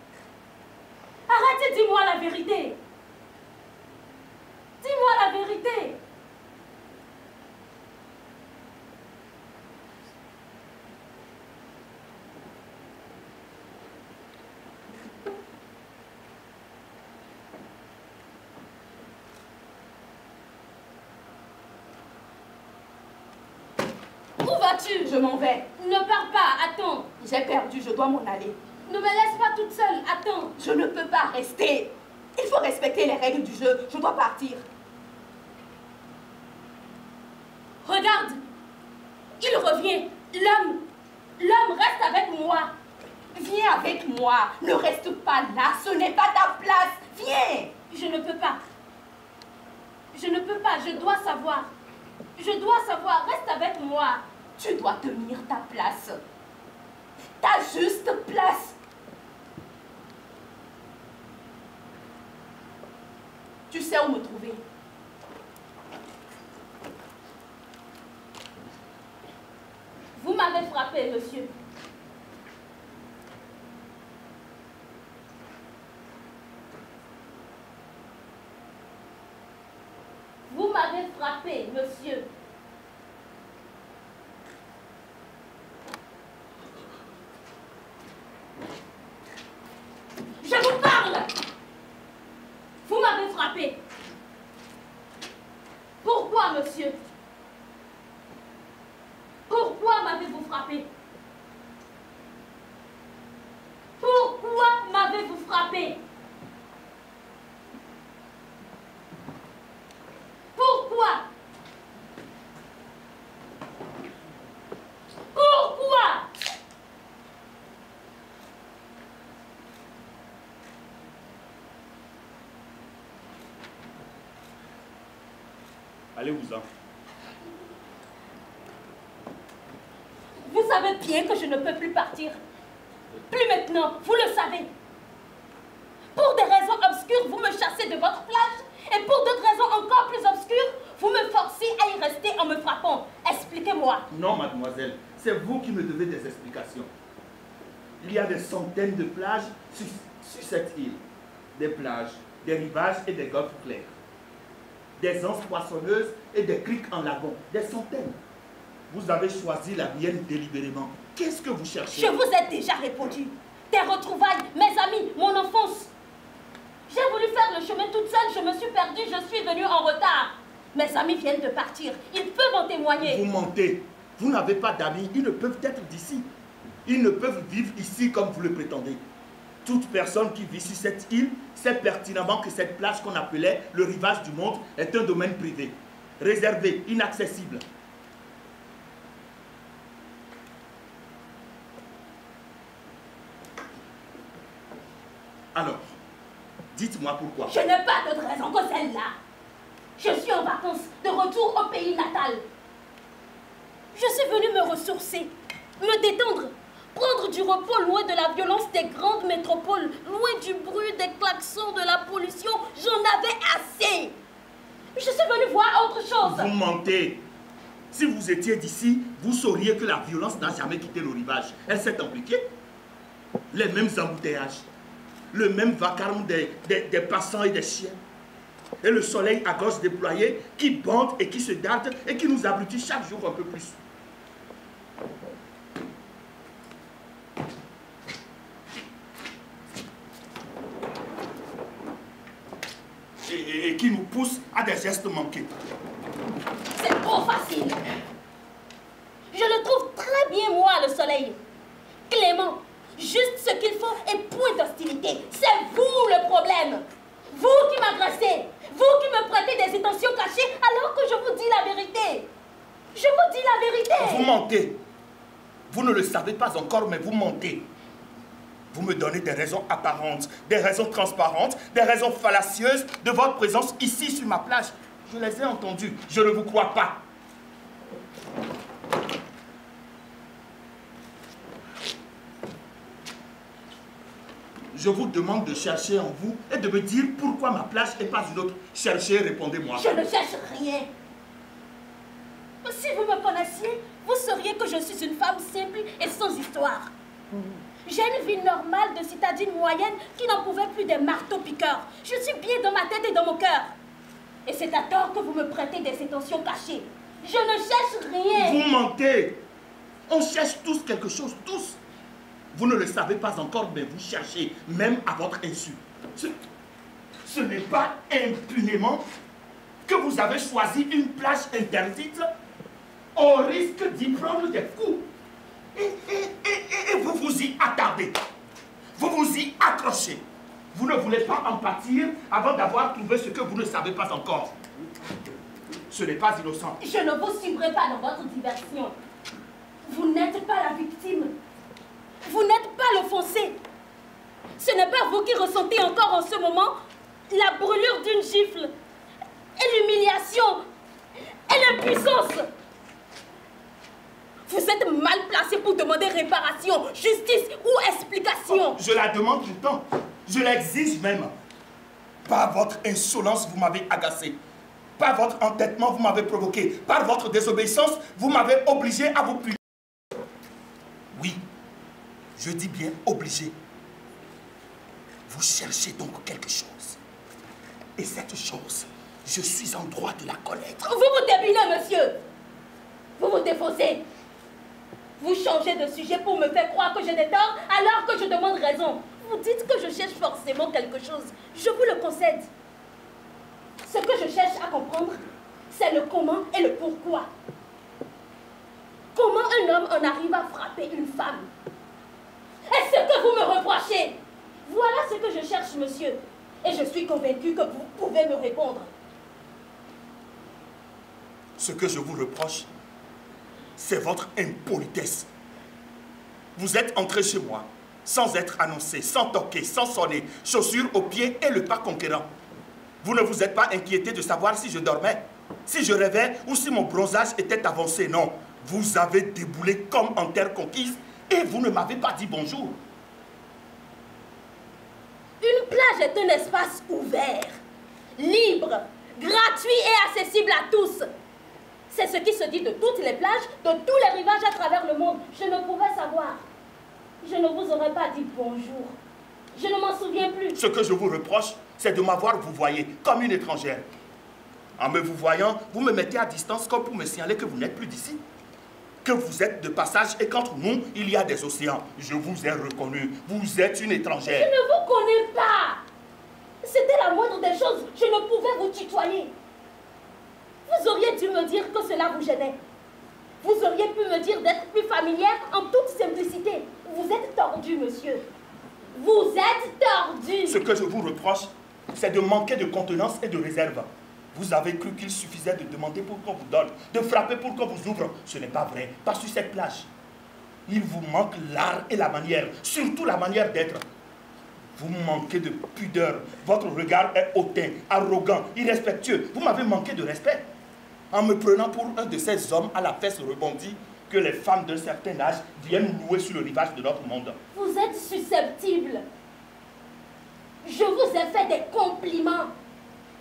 Arrête et dis-moi la vérité. Dis-moi la vérité. Où vas-tu? Je m'en vais. Ne pars pas, attends. J'ai perdu, je dois m'en aller. Ne me laisse pas toute seule, attends. Je ne peux pas rester. Il faut respecter les règles du jeu. Je dois partir. Regarde, il revient. L'homme reste avec moi. Viens avec moi. Ne reste pas là. Ce n'est pas ta place. Viens. Je ne peux pas. Je ne peux pas, je dois savoir. Je dois savoir, reste avec moi. Tu dois tenir ta place. Ta juste place. Tu sais où me trouver. Vous m'avez frappé, monsieur. Vous m'avez frappé, monsieur. Je vous parle. Vous m'avez frappé. Pourquoi, monsieur? Pourquoi m'avez-vous frappé? Allez-vous-en. Vous savez bien que je ne peux plus partir. Plus maintenant, vous le savez. Pour des raisons obscures, vous me chassez de votre plage. Et pour d'autres raisons encore plus obscures, vous me forcez à y rester en me frappant. Expliquez-moi. Non, mademoiselle, c'est vous qui me devez des explications. Il y a des centaines de plages sur cette île. Des plages, des rivages et des golfes clairs. Des anses poissonneuses et des criques en lagon. Des centaines. Vous avez choisi la mienne délibérément. Qu'est-ce que vous cherchez? Je vous ai déjà répondu. Des retrouvailles, mes amis, mon enfance. J'ai voulu faire le chemin toute seule, je me suis perdue, je suis venue en retard. Mes amis viennent de partir, ils peuvent en témoigner. Vous mentez. Vous n'avez pas d'amis, ils ne peuvent être d'ici. Ils ne peuvent vivre ici comme vous le prétendez. Toute personne qui vit sur cette île sait pertinemment que cette plage qu'on appelait le rivage du monde est un domaine privé, réservé, inaccessible. Alors, dites-moi pourquoi. Je n'ai pas d'autre raison que celle-là. Je suis en vacances, de retour au pays natal. Je suis venue me ressourcer, me détendre, prendre du repos loin de la violence des grandes métropoles, loin du bruit des klaxons, de la pollution. J'en avais assez. Je suis venue voir autre chose. Vous mentez. Si vous étiez d'ici, vous sauriez que la violence n'a jamais quitté le rivage. Elle s'est amplifiée. Les mêmes embouteillages, le même vacarme des passants et des chiens. Et le soleil à gauche déployé qui bande et qui se darde et qui nous abrutit chaque jour un peu plus. Et qui nous pousse à des gestes manqués. C'est trop facile. Je le trouve très bien, moi, le soleil. Clément, juste ce qu'il faut et point d'hostilité. C'est vous le problème. Vous qui m'agressez. Vous qui me prêtez des intentions cachées alors que je vous dis la vérité. Je vous dis la vérité. Vous mentez. Vous ne le savez pas encore, mais vous mentez. Vous me donnez des raisons apparentes, des raisons transparentes, des raisons fallacieuses de votre présence ici sur ma plage. Je les ai entendues. Je ne vous crois pas. Je vous demande de chercher en vous et de me dire pourquoi ma plage et pas une autre. Cherchez, répondez-moi. Je ne cherche rien. Si vous me connaissiez, vous sauriez que je suis une femme simple et sans histoire. J'ai une vie normale de citadine moyenne qui n'en pouvait plus des marteaux-piqueurs. Je suis bien dans ma tête et dans mon cœur. Et c'est à tort que vous me prêtez des intentions cachées. Je ne cherche rien. Vous mentez. On cherche tous quelque chose, tous. Vous ne le savez pas encore, mais vous cherchez, même à votre insu. Ce n'est pas impunément que vous avez choisi une plage interdite au risque d'y prendre des coups. Et vous vous y attardez. Vous vous y accrochez. Vous ne voulez pas en pâtir avant d'avoir trouvé ce que vous ne savez pas encore. Ce n'est pas innocent. Je ne vous suivrai pas dans votre diversion. Vous n'êtes pas la victime. Vous n'êtes pas l'offensé. Ce n'est pas vous qui ressentez encore en ce moment la brûlure d'une gifle et l'humiliation et l'impuissance. Vous êtes mal placé pour demander réparation, justice ou explication. Je la demande tout le temps. Je l'exige même. Par votre insolence, vous m'avez agacé. Par votre entêtement, vous m'avez provoqué. Par votre désobéissance, vous m'avez obligé à vous punir. Oui, je dis bien obligé. Vous cherchez donc quelque chose. Et cette chose, je suis en droit de la connaître. Vous vous débinez, monsieur. Vous vous défaussez. Vous changez de sujet pour me faire croire que j'ai des torts alors que je demande raison. Vous dites que je cherche forcément quelque chose. Je vous le concède. Ce que je cherche à comprendre, c'est le comment et le pourquoi. Comment un homme en arrive à frapper une femme? Est-ce que vous me reprochez? Voilà ce que je cherche, monsieur. Et je suis convaincue que vous pouvez me répondre. Ce que je vous reproche, c'est votre impolitesse. Vous êtes entré chez moi, sans être annoncé, sans toquer, sans sonner, chaussures aux pieds et le pas conquérant. Vous ne vous êtes pas inquiété de savoir si je dormais. si je rêvais ou si mon bronzage était avancé. Non, vous avez déboulé comme en terre conquise et vous ne m'avez pas dit bonjour. Une plage est un espace ouvert, libre, gratuit et accessible à tous. C'est ce qui se dit de toutes les plages, de tous les rivages à travers le monde. Je ne pouvais savoir. Je ne vous aurais pas dit bonjour. Je ne m'en souviens plus. Ce que je vous reproche, c'est de m'avoir vouvoyé comme une étrangère. En me vouvoyant, vous me mettez à distance comme pour me signaler que vous n'êtes plus d'ici. Que vous êtes de passage et qu'entre nous, il y a des océans. Je vous ai reconnu. Vous êtes une étrangère. Je ne vous connais pas. C'était la moindre des choses. Je ne pouvais vous tutoyer. Vous auriez dû me dire que cela vous gênait. Vous auriez pu me dire d'être plus familière en toute simplicité. Vous êtes tordu, monsieur. Vous êtes tordu. Ce que je vous reproche, c'est de manquer de contenance et de réserve. Vous avez cru qu'il suffisait de demander pour qu'on vous donne, de frapper pour qu'on vous ouvre. Ce n'est pas vrai, pas sur cette plage. Il vous manque l'art et la manière, surtout la manière d'être. Vous manquez de pudeur. Votre regard est hautain, arrogant, irrespectueux. Vous m'avez manqué de respect. En me prenant pour un de ces hommes à la fesse rebondie que les femmes d'un certain âge viennent louer sur le rivage de notre monde. Vous êtes susceptible. Je vous ai fait des compliments.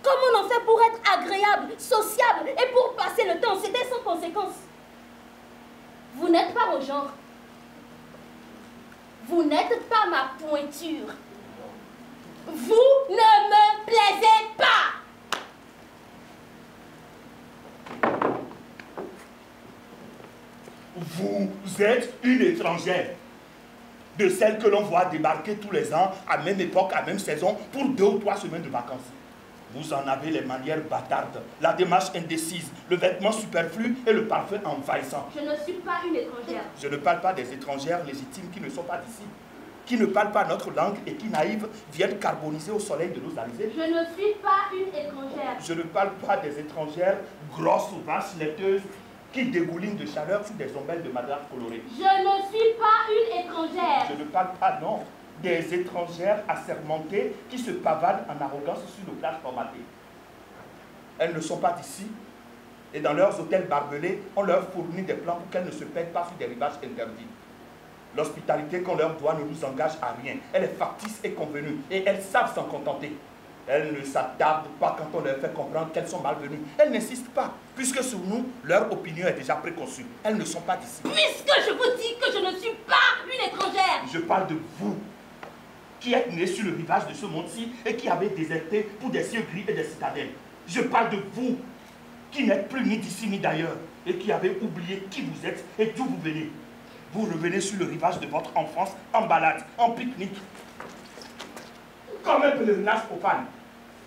Comme on en fait pour être agréable, sociable et pour passer le temps. C'était sans conséquence. Vous n'êtes pas mon genre. Vous n'êtes pas ma pointure. Vous ne me plaisez pas. Vous êtes une étrangère. De celle que l'on voit débarquer tous les ans, à même époque, à même saison, pour 2 ou 3 semaines de vacances. Vous en avez les manières bâtardes, la démarche indécise, le vêtement superflu et le parfum envahissant. Je ne suis pas une étrangère. Je ne parle pas des étrangères légitimes qui ne sont pas d'ici, qui ne parlent pas notre langue et qui, naïves, viennent carboniser au soleil de nos alizés. Je ne suis pas une étrangère. Je ne parle pas des étrangères grosses, vaches, laiteuses, qui dégoulinent de chaleur sous des ombelles de madras colorées. Je ne suis pas une étrangère. Je ne parle pas, non, des étrangères assermentées qui se pavadent en arrogance sur nos plages formatées. Elles ne sont pas d'ici, et dans leurs hôtels barbelés, on leur fournit des plans pour qu'elles ne se perdent pas sur des rivages interdits. L'hospitalité qu'on leur doit ne nous engage à rien. Elle est factice et convenue, et elles savent s'en contenter. Elles ne s'attardent pas quand on leur fait comprendre qu'elles sont malvenues. Elles n'insistent pas, puisque sur nous, leur opinion est déjà préconçue. Elles ne sont pas d'ici. Puisque je vous dis que je ne suis pas une étrangère. Je parle de vous, qui êtes nés sur le rivage de ce monde-ci et qui avez déserté pour des cieux gris et des citadelles. Je parle de vous, qui n'êtes plus ni d'ici ni d'ailleurs, et qui avez oublié qui vous êtes et d'où vous venez. Vous revenez sur le rivage de votre enfance en balade, en pique-nique, comme un pèlerinage profane.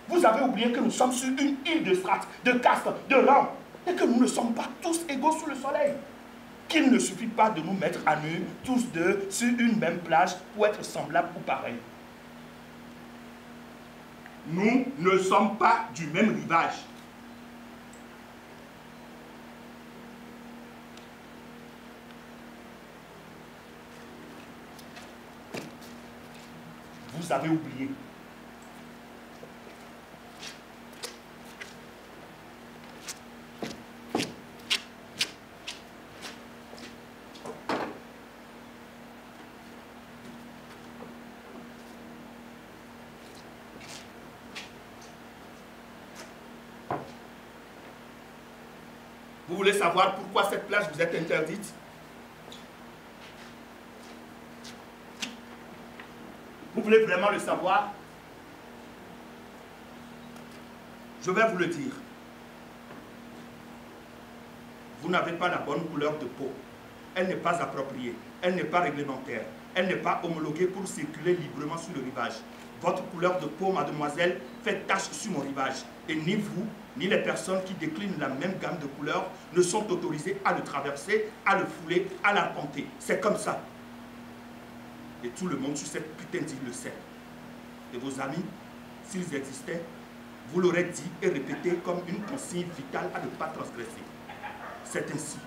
Vous avez oublié que nous sommes sur une île de strates, de castes, de rangs, et que nous ne sommes pas tous égaux sous le soleil. Qu'il ne suffit pas de nous mettre à nu, tous deux, sur une même plage, pour être semblables ou pareils. Nous ne sommes pas du même rivage. Vous avez oublié. Vous voulez savoir pourquoi cette plage vous est interdite? Vous voulez vraiment le savoir? Je vais vous le dire. Vous n'avez pas la bonne couleur de peau. Elle n'est pas appropriée. Elle n'est pas réglementaire. Elle n'est pas homologuée pour circuler librement sur le rivage. Votre couleur de peau, mademoiselle, fait tache sur mon rivage. Et ni vous, ni les personnes qui déclinent la même gamme de couleurs ne sont autorisées à le traverser, à le fouler, à l'arpenter. C'est comme ça. Et tout le monde sur cette putain d'île le sait. Et vos amis, s'ils existaient, vous l'aurez dit et répété comme une consigne vitale à ne pas transgresser. C'est ainsi.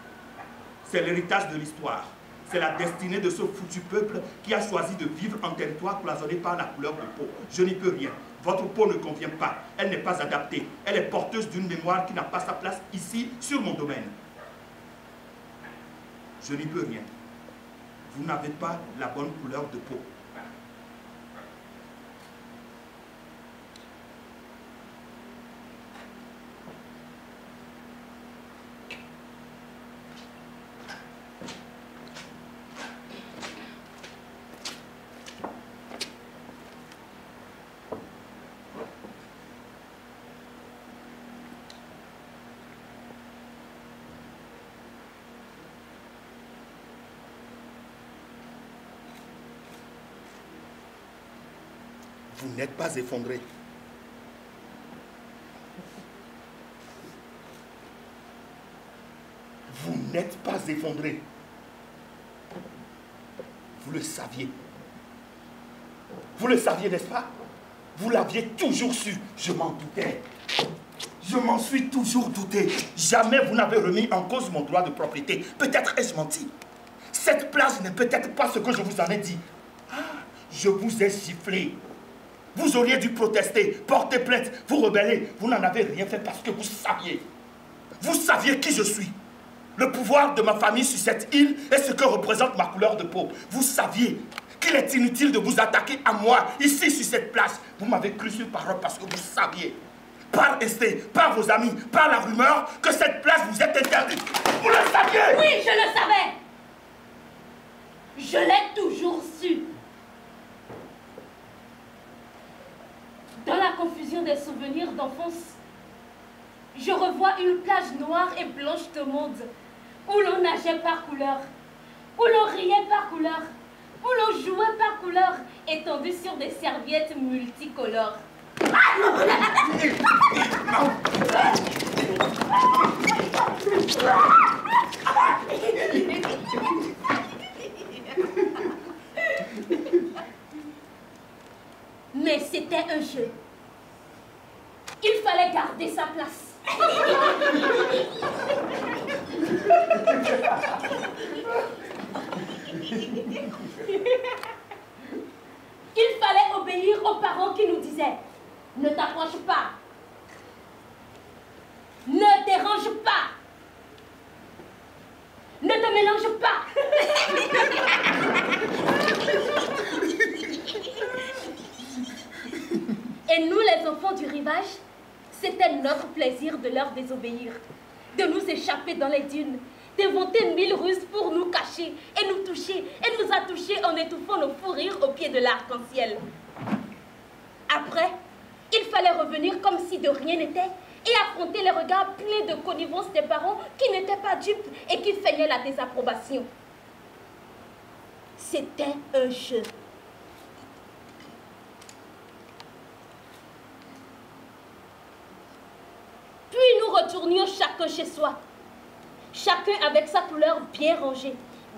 C'est l'héritage de l'histoire. C'est la destinée de ce foutu peuple qui a choisi de vivre en territoire cloisonné par la couleur de peau. Je n'y peux rien. Votre peau ne convient pas. Elle n'est pas adaptée. Elle est porteuse d'une mémoire qui n'a pas sa place ici, sur mon domaine. Je n'y peux rien. Vous n'avez pas la bonne couleur de peau. Vous n'êtes pas effondré. Vous n'êtes pas effondré. Vous le saviez. Vous le saviez, n'est-ce pas? Vous l'aviez toujours su. Je m'en doutais. Je m'en suis toujours douté. Jamais vous n'avez remis en cause mon droit de propriété. Peut-être ai-je menti. Cette place n'est peut-être pas ce que je vous en ai dit. Ah, je vous ai sifflé. Vous auriez dû protester, porter plainte, vous rebeller. Vous n'en avez rien fait parce que vous saviez. Vous saviez qui je suis. Le pouvoir de ma famille sur cette île est ce que représente ma couleur de peau. Vous saviez qu'il est inutile de vous attaquer à moi, ici sur cette place. Vous m'avez cru sur parole parce que vous saviez, par instinct, par vos amis, par la rumeur, que cette place vous est interdite. Vous le saviez! Oui, je le savais! Je l'ai toujours su. Dans la confusion des souvenirs d'enfance, je revois une plage noire et blanche de monde, où l'on nageait par couleur, où l'on riait par couleur, où l'on jouait par couleur, étendu sur des serviettes multicolores. Mais c'était un jeu. Il fallait garder sa place. Il fallait obéir aux parents qui nous disaient « Ne t'approche pas, ne dérange pas, ne te mélange pas. » Et nous, les enfants du rivage, c'était notre plaisir de leur désobéir, de nous échapper dans les dunes, d'inventer 1000 ruses pour nous cacher et nous toucher, et nous attoucher en étouffant nos fous rires au pied de l'arc-en-ciel. Après, il fallait revenir comme si de rien n'était et affronter les regards pleins de connivence des parents qui n'étaient pas dupes et qui feignaient la désapprobation. C'était un jeu. Puis nous retournions chacun chez soi, chacun avec sa couleur bien rangée,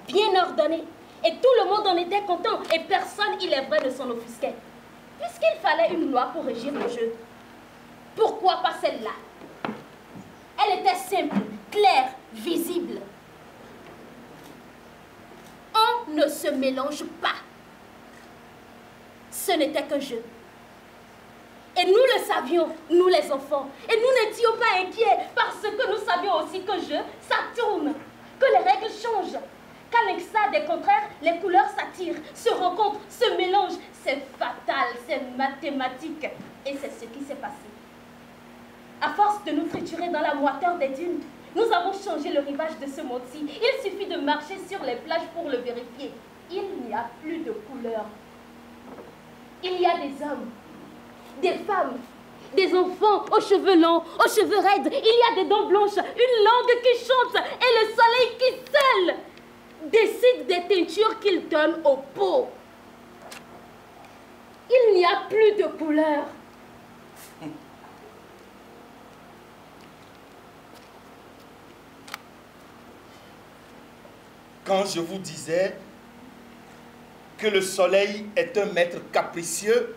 bien ordonnée, et tout le monde en était content, et personne, il est vrai, ne s'en offusquait, puisqu'il fallait une loi pour régir le jeu. Pourquoi pas celle-là? Elle était simple, claire, visible. On ne se mélange pas. Ce n'était qu'un jeu. Et nous le savions, nous les enfants. Et nous n'étions pas inquiets parce que nous savions aussi que jeu, ça tourne, que les règles changent, qu'à l'exa des contraires, les couleurs s'attirent, se rencontrent, se mélangent. C'est fatal, c'est mathématique. Et c'est ce qui s'est passé. À force de nous triturer dans la moiteur des dunes, nous avons changé le rivage de ce monde-ci. Il suffit de marcher sur les plages pour le vérifier. Il n'y a plus de couleurs. Il y a des hommes, des femmes, des enfants aux cheveux longs, aux cheveux raides. Il y a des dents blanches, une langue qui chante et le soleil qui seul décide des teintures qu'il donne aux peaux. Il n'y a plus de couleurs. Quand je vous disais que le soleil est un maître capricieux,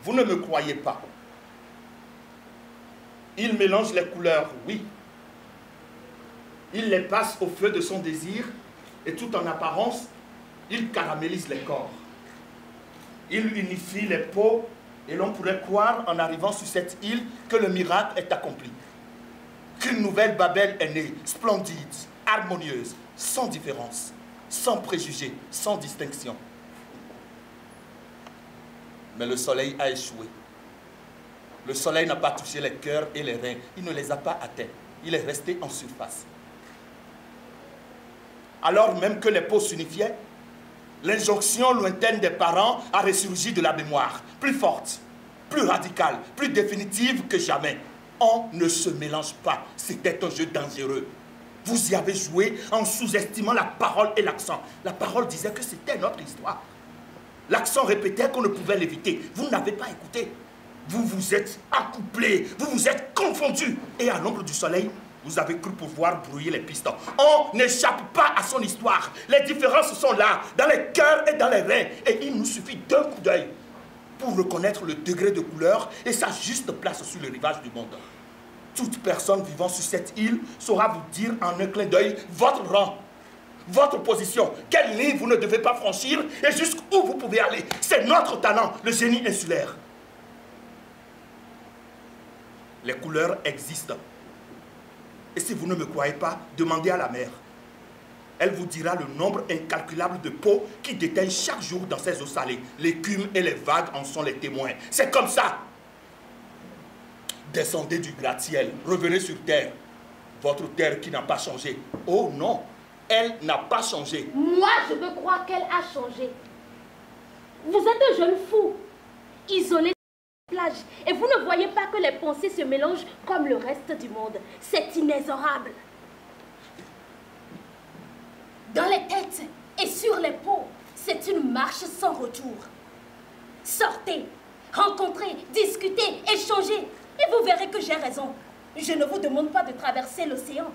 vous ne me croyez pas. Il mélange les couleurs, oui. Il les passe au feu de son désir Et tout en apparence, il caramélise les corps. Il unifie les peaux et l'on pourrait croire en arrivant sur cette île que le miracle est accompli. Qu'une nouvelle Babel est née, splendide, harmonieuse, sans différence, sans préjugés, sans distinction. Mais le soleil a échoué. Le soleil n'a pas touché les cœurs et les reins. Il ne les a pas atteints. Il est resté en surface. Alors même que les peaux s'unifiaient, l'injonction lointaine des parents a ressurgi de la mémoire, plus forte, plus radicale, plus définitive que jamais. On ne se mélange pas. C'était un jeu dangereux. Vous y avez joué en sous-estimant la parole et l'accent. La parole disait que c'était notre histoire. L'accent répétait qu'on ne pouvait l'éviter. Vous n'avez pas écouté. Vous vous êtes accouplés, vous vous êtes confondus. Et à l'ombre du soleil, vous avez cru pouvoir brouiller les pistes. On n'échappe pas à son histoire. Les différences sont là, dans les cœurs et dans les reins. Et il nous suffit d'un coup d'œil pour reconnaître le degré de couleur et sa juste place sur le rivage du monde. Toute personne vivant sur cette île saura vous dire en un clin d'œil votre rang, votre position, quelle ligne vous ne devez pas franchir et jusqu'où vous pouvez aller. C'est notre talent, le génie insulaire. Les couleurs existent. Et si vous ne me croyez pas, demandez à la mer. Elle vous dira le nombre incalculable de peaux qui déteignent chaque jour dans ces eaux salées. L'écume et les vagues en sont les témoins. C'est comme ça. Descendez du gratte-ciel, revenez sur terre. Votre terre qui n'a pas changé. Oh non, elle n'a pas changé. Moi, je veux croire qu'elle a changé. Vous êtes un jeune fou, isolé sur la plage, et vous ne voyez pas que les pensées se mélangent comme le reste du monde. C'est inexorable. Dans les têtes et sur les peaux, c'est une marche sans retour. Sortez, rencontrez, discutez, échangez, et vous verrez que j'ai raison. Je ne vous demande pas de traverser l'océan.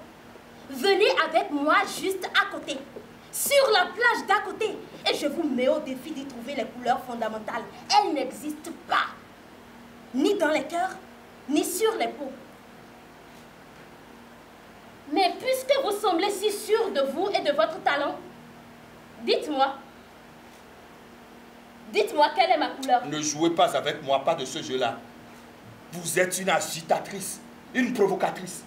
Venez avec moi juste à côté, sur la plage d'à côté, et je vous mets au défi d'y trouver les couleurs fondamentales. Elles n'existent pas, ni dans les cœurs, ni sur les peaux. Mais puisque vous semblez si sûr de vous et de votre talent, dites-moi quelle est ma couleur. Ne jouez pas avec moi, pas de ce jeu-là. Vous êtes une agitatrice, une provocatrice.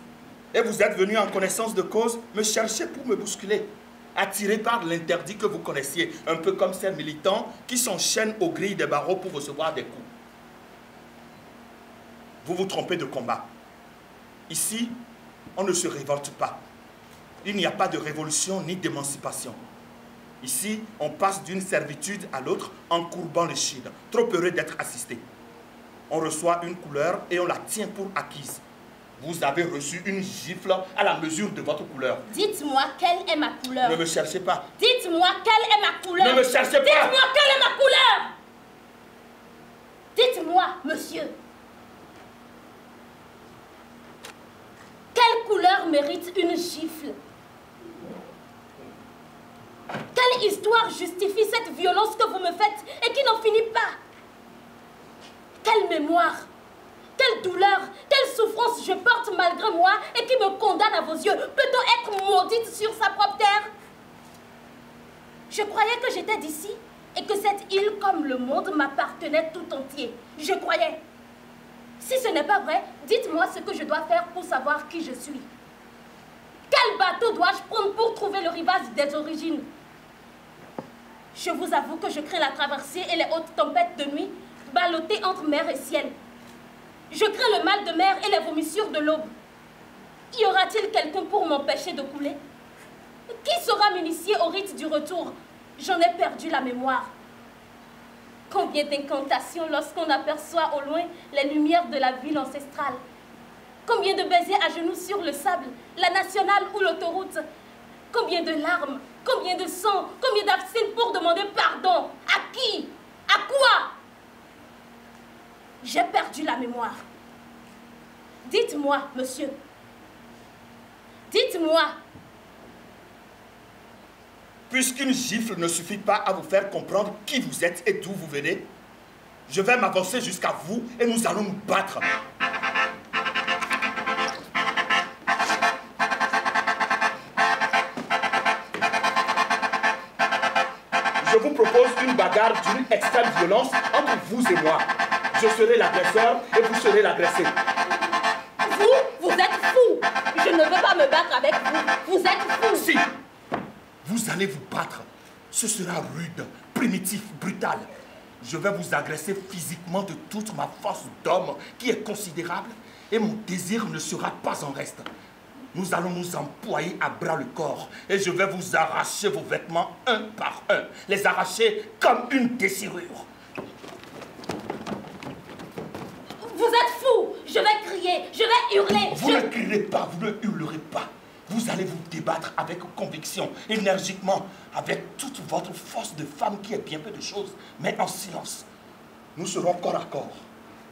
Et vous êtes venu en connaissance de cause me chercher pour me bousculer, attiré par l'interdit que vous connaissiez, un peu comme ces militants qui s'enchaînent aux grilles des barreaux pour recevoir des coups. Vous vous trompez de combat. Ici, on ne se révolte pas. Il n'y a pas de révolution ni d'émancipation. Ici, on passe d'une servitude à l'autre en courbant les chines, trop heureux d'être assisté. On reçoit une couleur et on la tient pour acquise. Vous avez reçu une gifle à la mesure de votre couleur. Dites-moi quelle est ma couleur. Ne me cherchez pas. Dites-moi quelle est ma couleur. Ne me cherchez pas. Dites-moi quelle est ma couleur. Dites-moi, monsieur. Quelle couleur mérite une gifle? Quelle histoire justifie cette violence que vous me faites et qui n'en finit pas? Quelle mémoire, quelle douleur, quelle souffrance je porte malgré moi et qui me condamne à vos yeux? Peut-on être maudite sur sa propre terre? Je croyais que j'étais d'ici et que cette île comme le monde m'appartenait tout entier. Je croyais. Si ce n'est pas vrai, dites-moi ce que je dois faire pour savoir qui je suis. Quel bateau dois-je prendre pour trouver le rivage des origines? Je vous avoue que je crains la traversée et les hautes tempêtes de nuit, ballottées entre mer et ciel. Je crains le mal de mer et les vomissures de l'aube. Y aura-t-il quelqu'un pour m'empêcher de couler? Qui saura m'initier au rite du retour? J'en ai perdu la mémoire. Combien d'incantations lorsqu'on aperçoit au loin les lumières de la ville ancestrale. Combien de baisers à genoux sur le sable, la nationale ou l'autoroute. Combien de larmes, combien de sang, combien d'absinthe pour demander pardon. À qui? À quoi? J'ai perdu la mémoire. Dites-moi, monsieur. Dites-moi. Puisqu'une gifle ne suffit pas à vous faire comprendre qui vous êtes et d'où vous venez, je vais m'avancer jusqu'à vous et nous allons nous battre. propose une bagarre d'une extrême violence entre vous et moi. Je serai l'agresseur et vous serez l'agressé. Vous êtes fou. Je ne veux pas me battre avec vous. Vous êtes fou. Si vous allez vous battre, ce sera rude, primitif, brutal. Je vais vous agresser physiquement de toute ma force d'homme qui est considérable et mon désir ne sera pas en reste. Nous allons nous employer à bras le corps et je vais vous arracher vos vêtements un par un, les arracher comme une déchirure. Vous êtes fou. Je vais crier, je vais hurler. Vous ne crierez pas, vous ne hurlerez pas. Vous allez vous débattre avec conviction, énergiquement, avec toute votre force de femme qui est bien peu de choses, mais en silence. Nous serons corps à corps,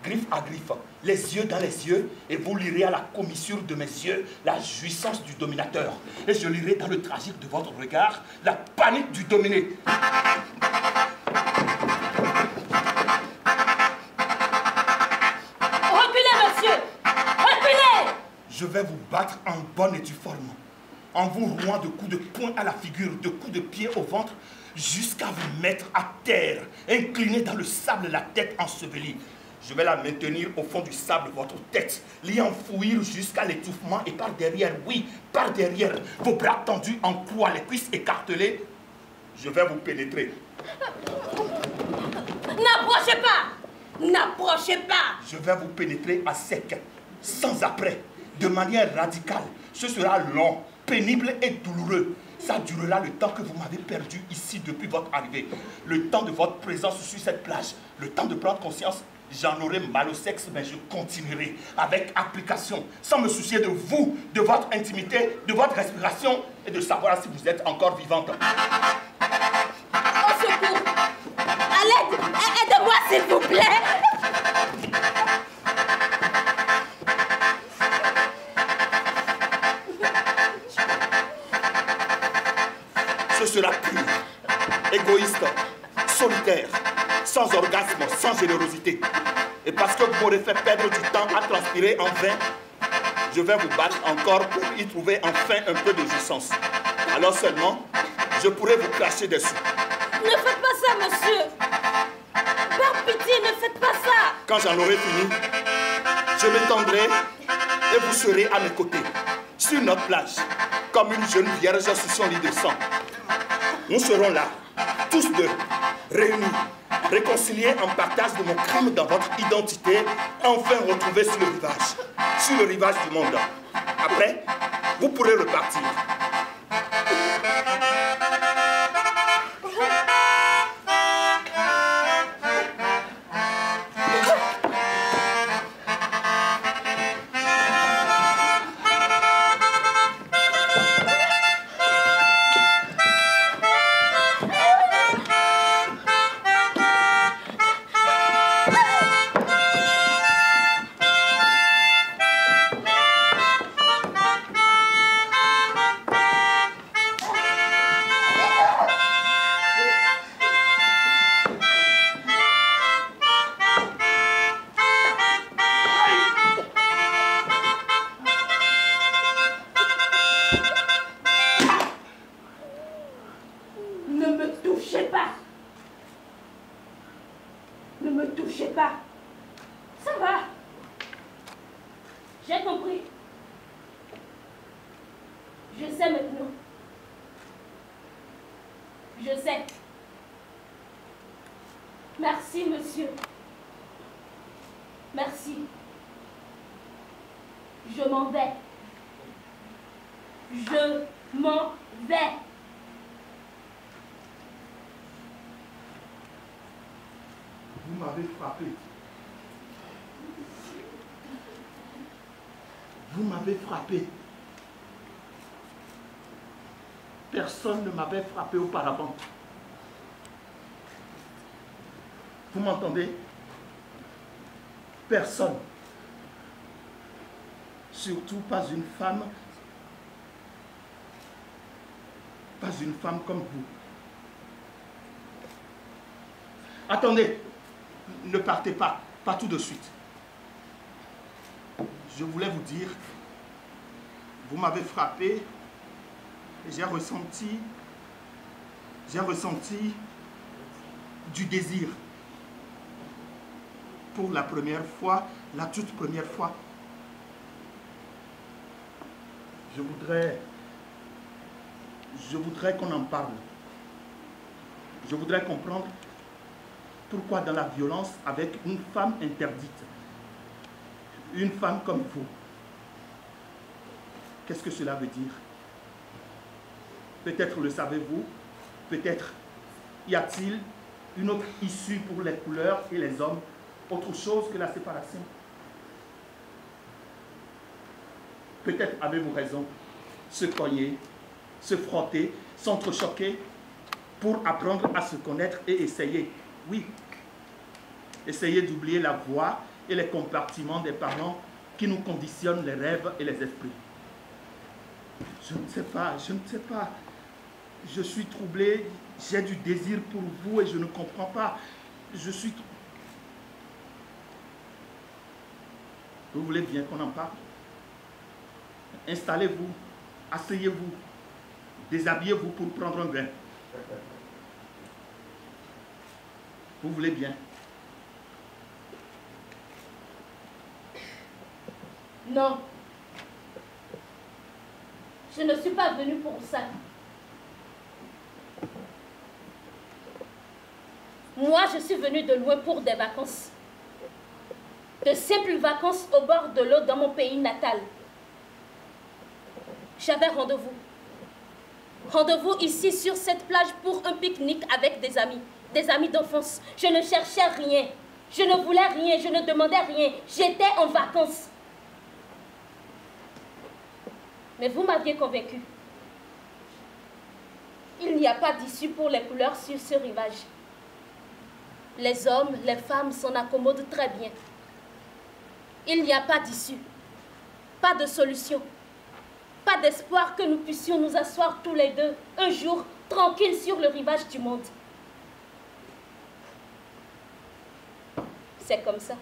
griffe à griffe, les yeux dans les yeux, et vous lirez à la commissure de mes yeux la jouissance du dominateur. Et je lirai dans le tragique de votre regard la panique du dominé. Je vais vous battre en bonne et due forme, en vous rouant de coups de poing à la figure, de coups de pied au ventre, jusqu'à vous mettre à terre, incliné dans le sable, la tête ensevelie. Je vais la maintenir au fond du sable, votre tête, l'y enfouir jusqu'à l'étouffement et par derrière, oui, par derrière, vos bras tendus en croix, les cuisses écartelées, je vais vous pénétrer. N'approchez pas! N'approchez pas! Je vais vous pénétrer à sec, sans après. De manière radicale. Ce sera long, pénible et douloureux. Ça durera le temps que vous m'avez perdu ici depuis votre arrivée. Le temps de votre présence sur cette plage. Le temps de prendre conscience. J'en aurai mal au sexe, mais je continuerai avec application, sans me soucier de vous, de votre intimité, de votre respiration et de savoir si vous êtes encore vivante. Au secours! À l'aide! Aidez-moi, s'il vous plaît! Ce sera pur, égoïste, solitaire, sans orgasme, sans générosité. Et parce que vous m'aurez fait perdre du temps à transpirer en vain, je vais vous battre encore pour y trouver enfin un peu de jouissance. Alors seulement, je pourrai vous cracher dessus. Ne faites pas ça, monsieur. Par pitié, ne faites pas ça. Quand j'en aurai fini, je m'étendrai et vous serez à mes côtés, sur notre plage, comme une jeune vierge sur son lit de sang. Nous serons là, tous deux, réunis, réconciliés en partage de mon crâne dans votre identité, enfin retrouvés sur le rivage du monde. Après, vous pourrez repartir. Vous m'avez frappé. Personne ne m'avait frappé auparavant. Vous m'entendez? Personne. Surtout pas une femme. Pas une femme comme vous. Attendez. Ne partez pas. Pas tout de suite. Je voulais vous dire, vous m'avez frappé et j'ai ressenti du désir. Pour la première fois, la toute première fois, je voudrais qu'on en parle. Je voudrais comprendre pourquoi dans la violence avec une femme interdite, une femme comme vous, qu'est-ce que cela veut dire? Peut-être le savez-vous, peut-être y a-t-il une autre issue pour les couleurs et les hommes, autre chose que la séparation? Peut-être avez-vous raison, se cogner, se frotter, s'entrechoquer pour apprendre à se connaître et essayer, oui, essayer d'oublier la voix et les compartiments des parents qui nous conditionnent les rêves et les esprits. Je ne sais pas, je suis troublé, j'ai du désir pour vous et je ne comprends pas. Vous voulez bien qu'on en parle? Installez-vous, asseyez-vous, déshabillez-vous pour prendre un bain. Vous voulez bien? Non. Je ne suis pas venue pour ça. Moi, je suis venue de loin pour des vacances. De simples vacances au bord de l'eau dans mon pays natal. J'avais rendez-vous. Rendez-vous ici sur cette plage pour un pique-nique avec des amis d'enfance. Je ne cherchais rien. Je ne voulais rien, je ne demandais rien. J'étais en vacances. Mais vous m'aviez convaincu. Il n'y a pas d'issue pour les couleurs sur ce rivage. Les hommes, les femmes s'en accommodent très bien. Il n'y a pas d'issue, pas de solution, pas d'espoir que nous puissions nous asseoir tous les deux, un jour, tranquilles sur le rivage du monde. C'est comme ça.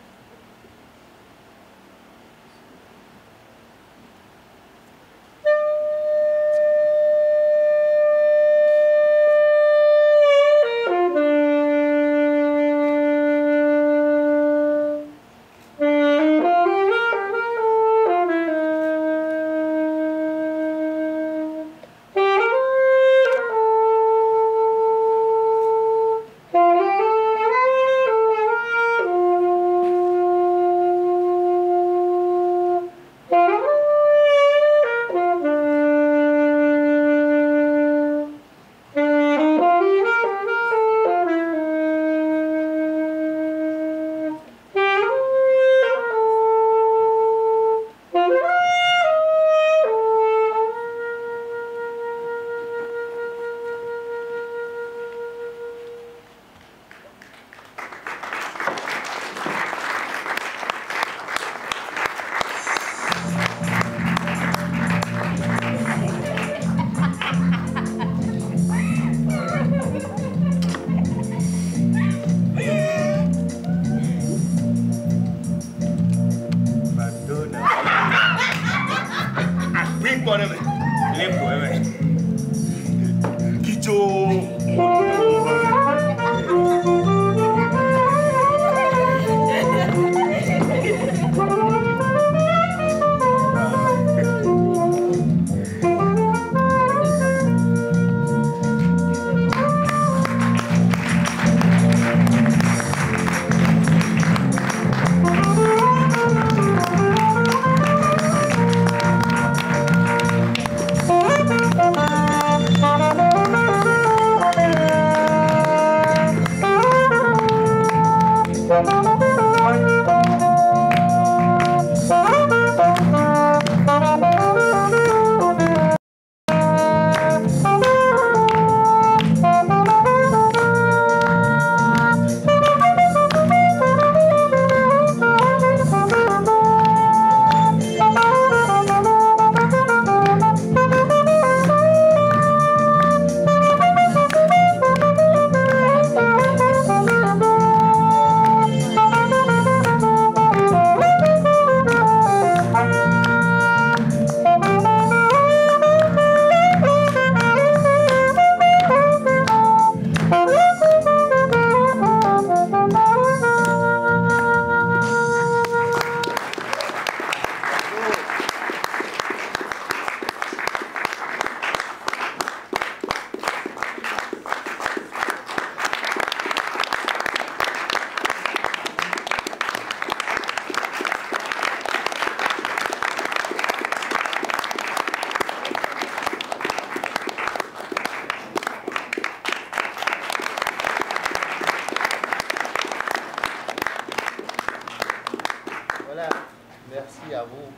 merci à vous.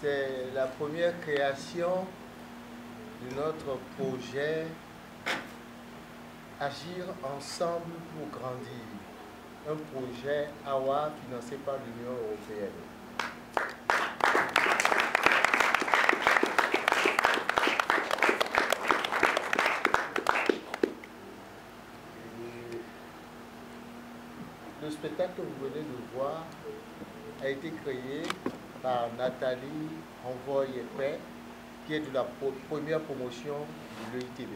C'est la première création de notre projet Agir ensemble pour grandir. Un projet AWA financé par l'Union européenne. Le spectacle que vous venez de voir a été créé par Nathalie Envoy-Epais, qui est de la première promotion de l'EITB.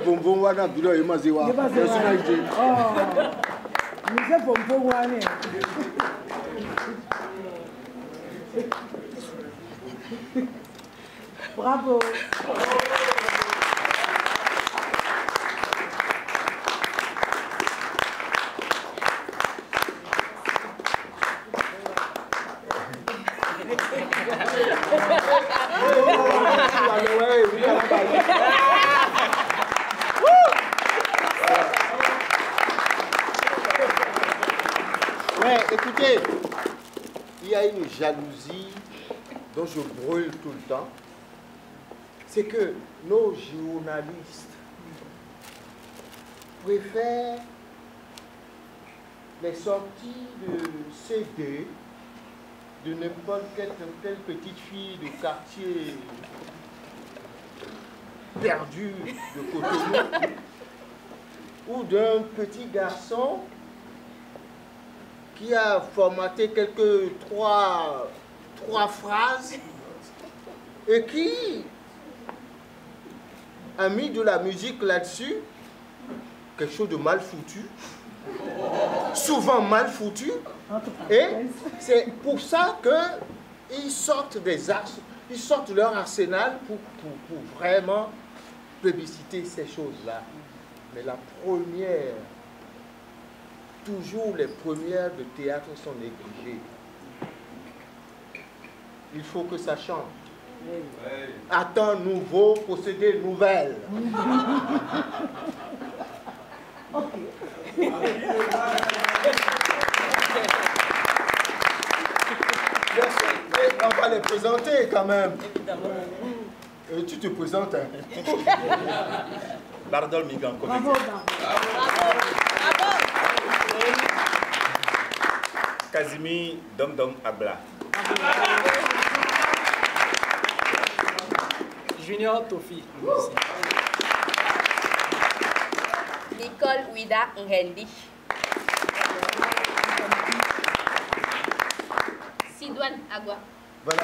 Bonbon wana bilo imaziwa. Bonbon wana. Bravo. Écoutez, il y a une jalousie dont je brûle tout le temps. C'est que nos journalistes préfèrent les sorties de CD de n'importe quelle petite fille de quartier perdu de Cotonou ou d'un petit garçon qui a formaté trois phrases et qui a mis de la musique là-dessus, quelque chose de mal foutu, souvent mal foutu, et c'est pour ça qu'ils sortent ils sortent leur arsenal pour vraiment plébisciter ces choses-là. Mais la première, toujours les premières de théâtre sont négligées. Il faut que ça change. Attends nouveau, procédé nouvelle. Ok. On va les présenter quand même. Et tu te présentes. Bardol Migan, comédien. Bravo. Kazimi Dom Dom Abla. Junior Tofi. Nicole Ouida Ngendi. Sidouane Agua. Voilà.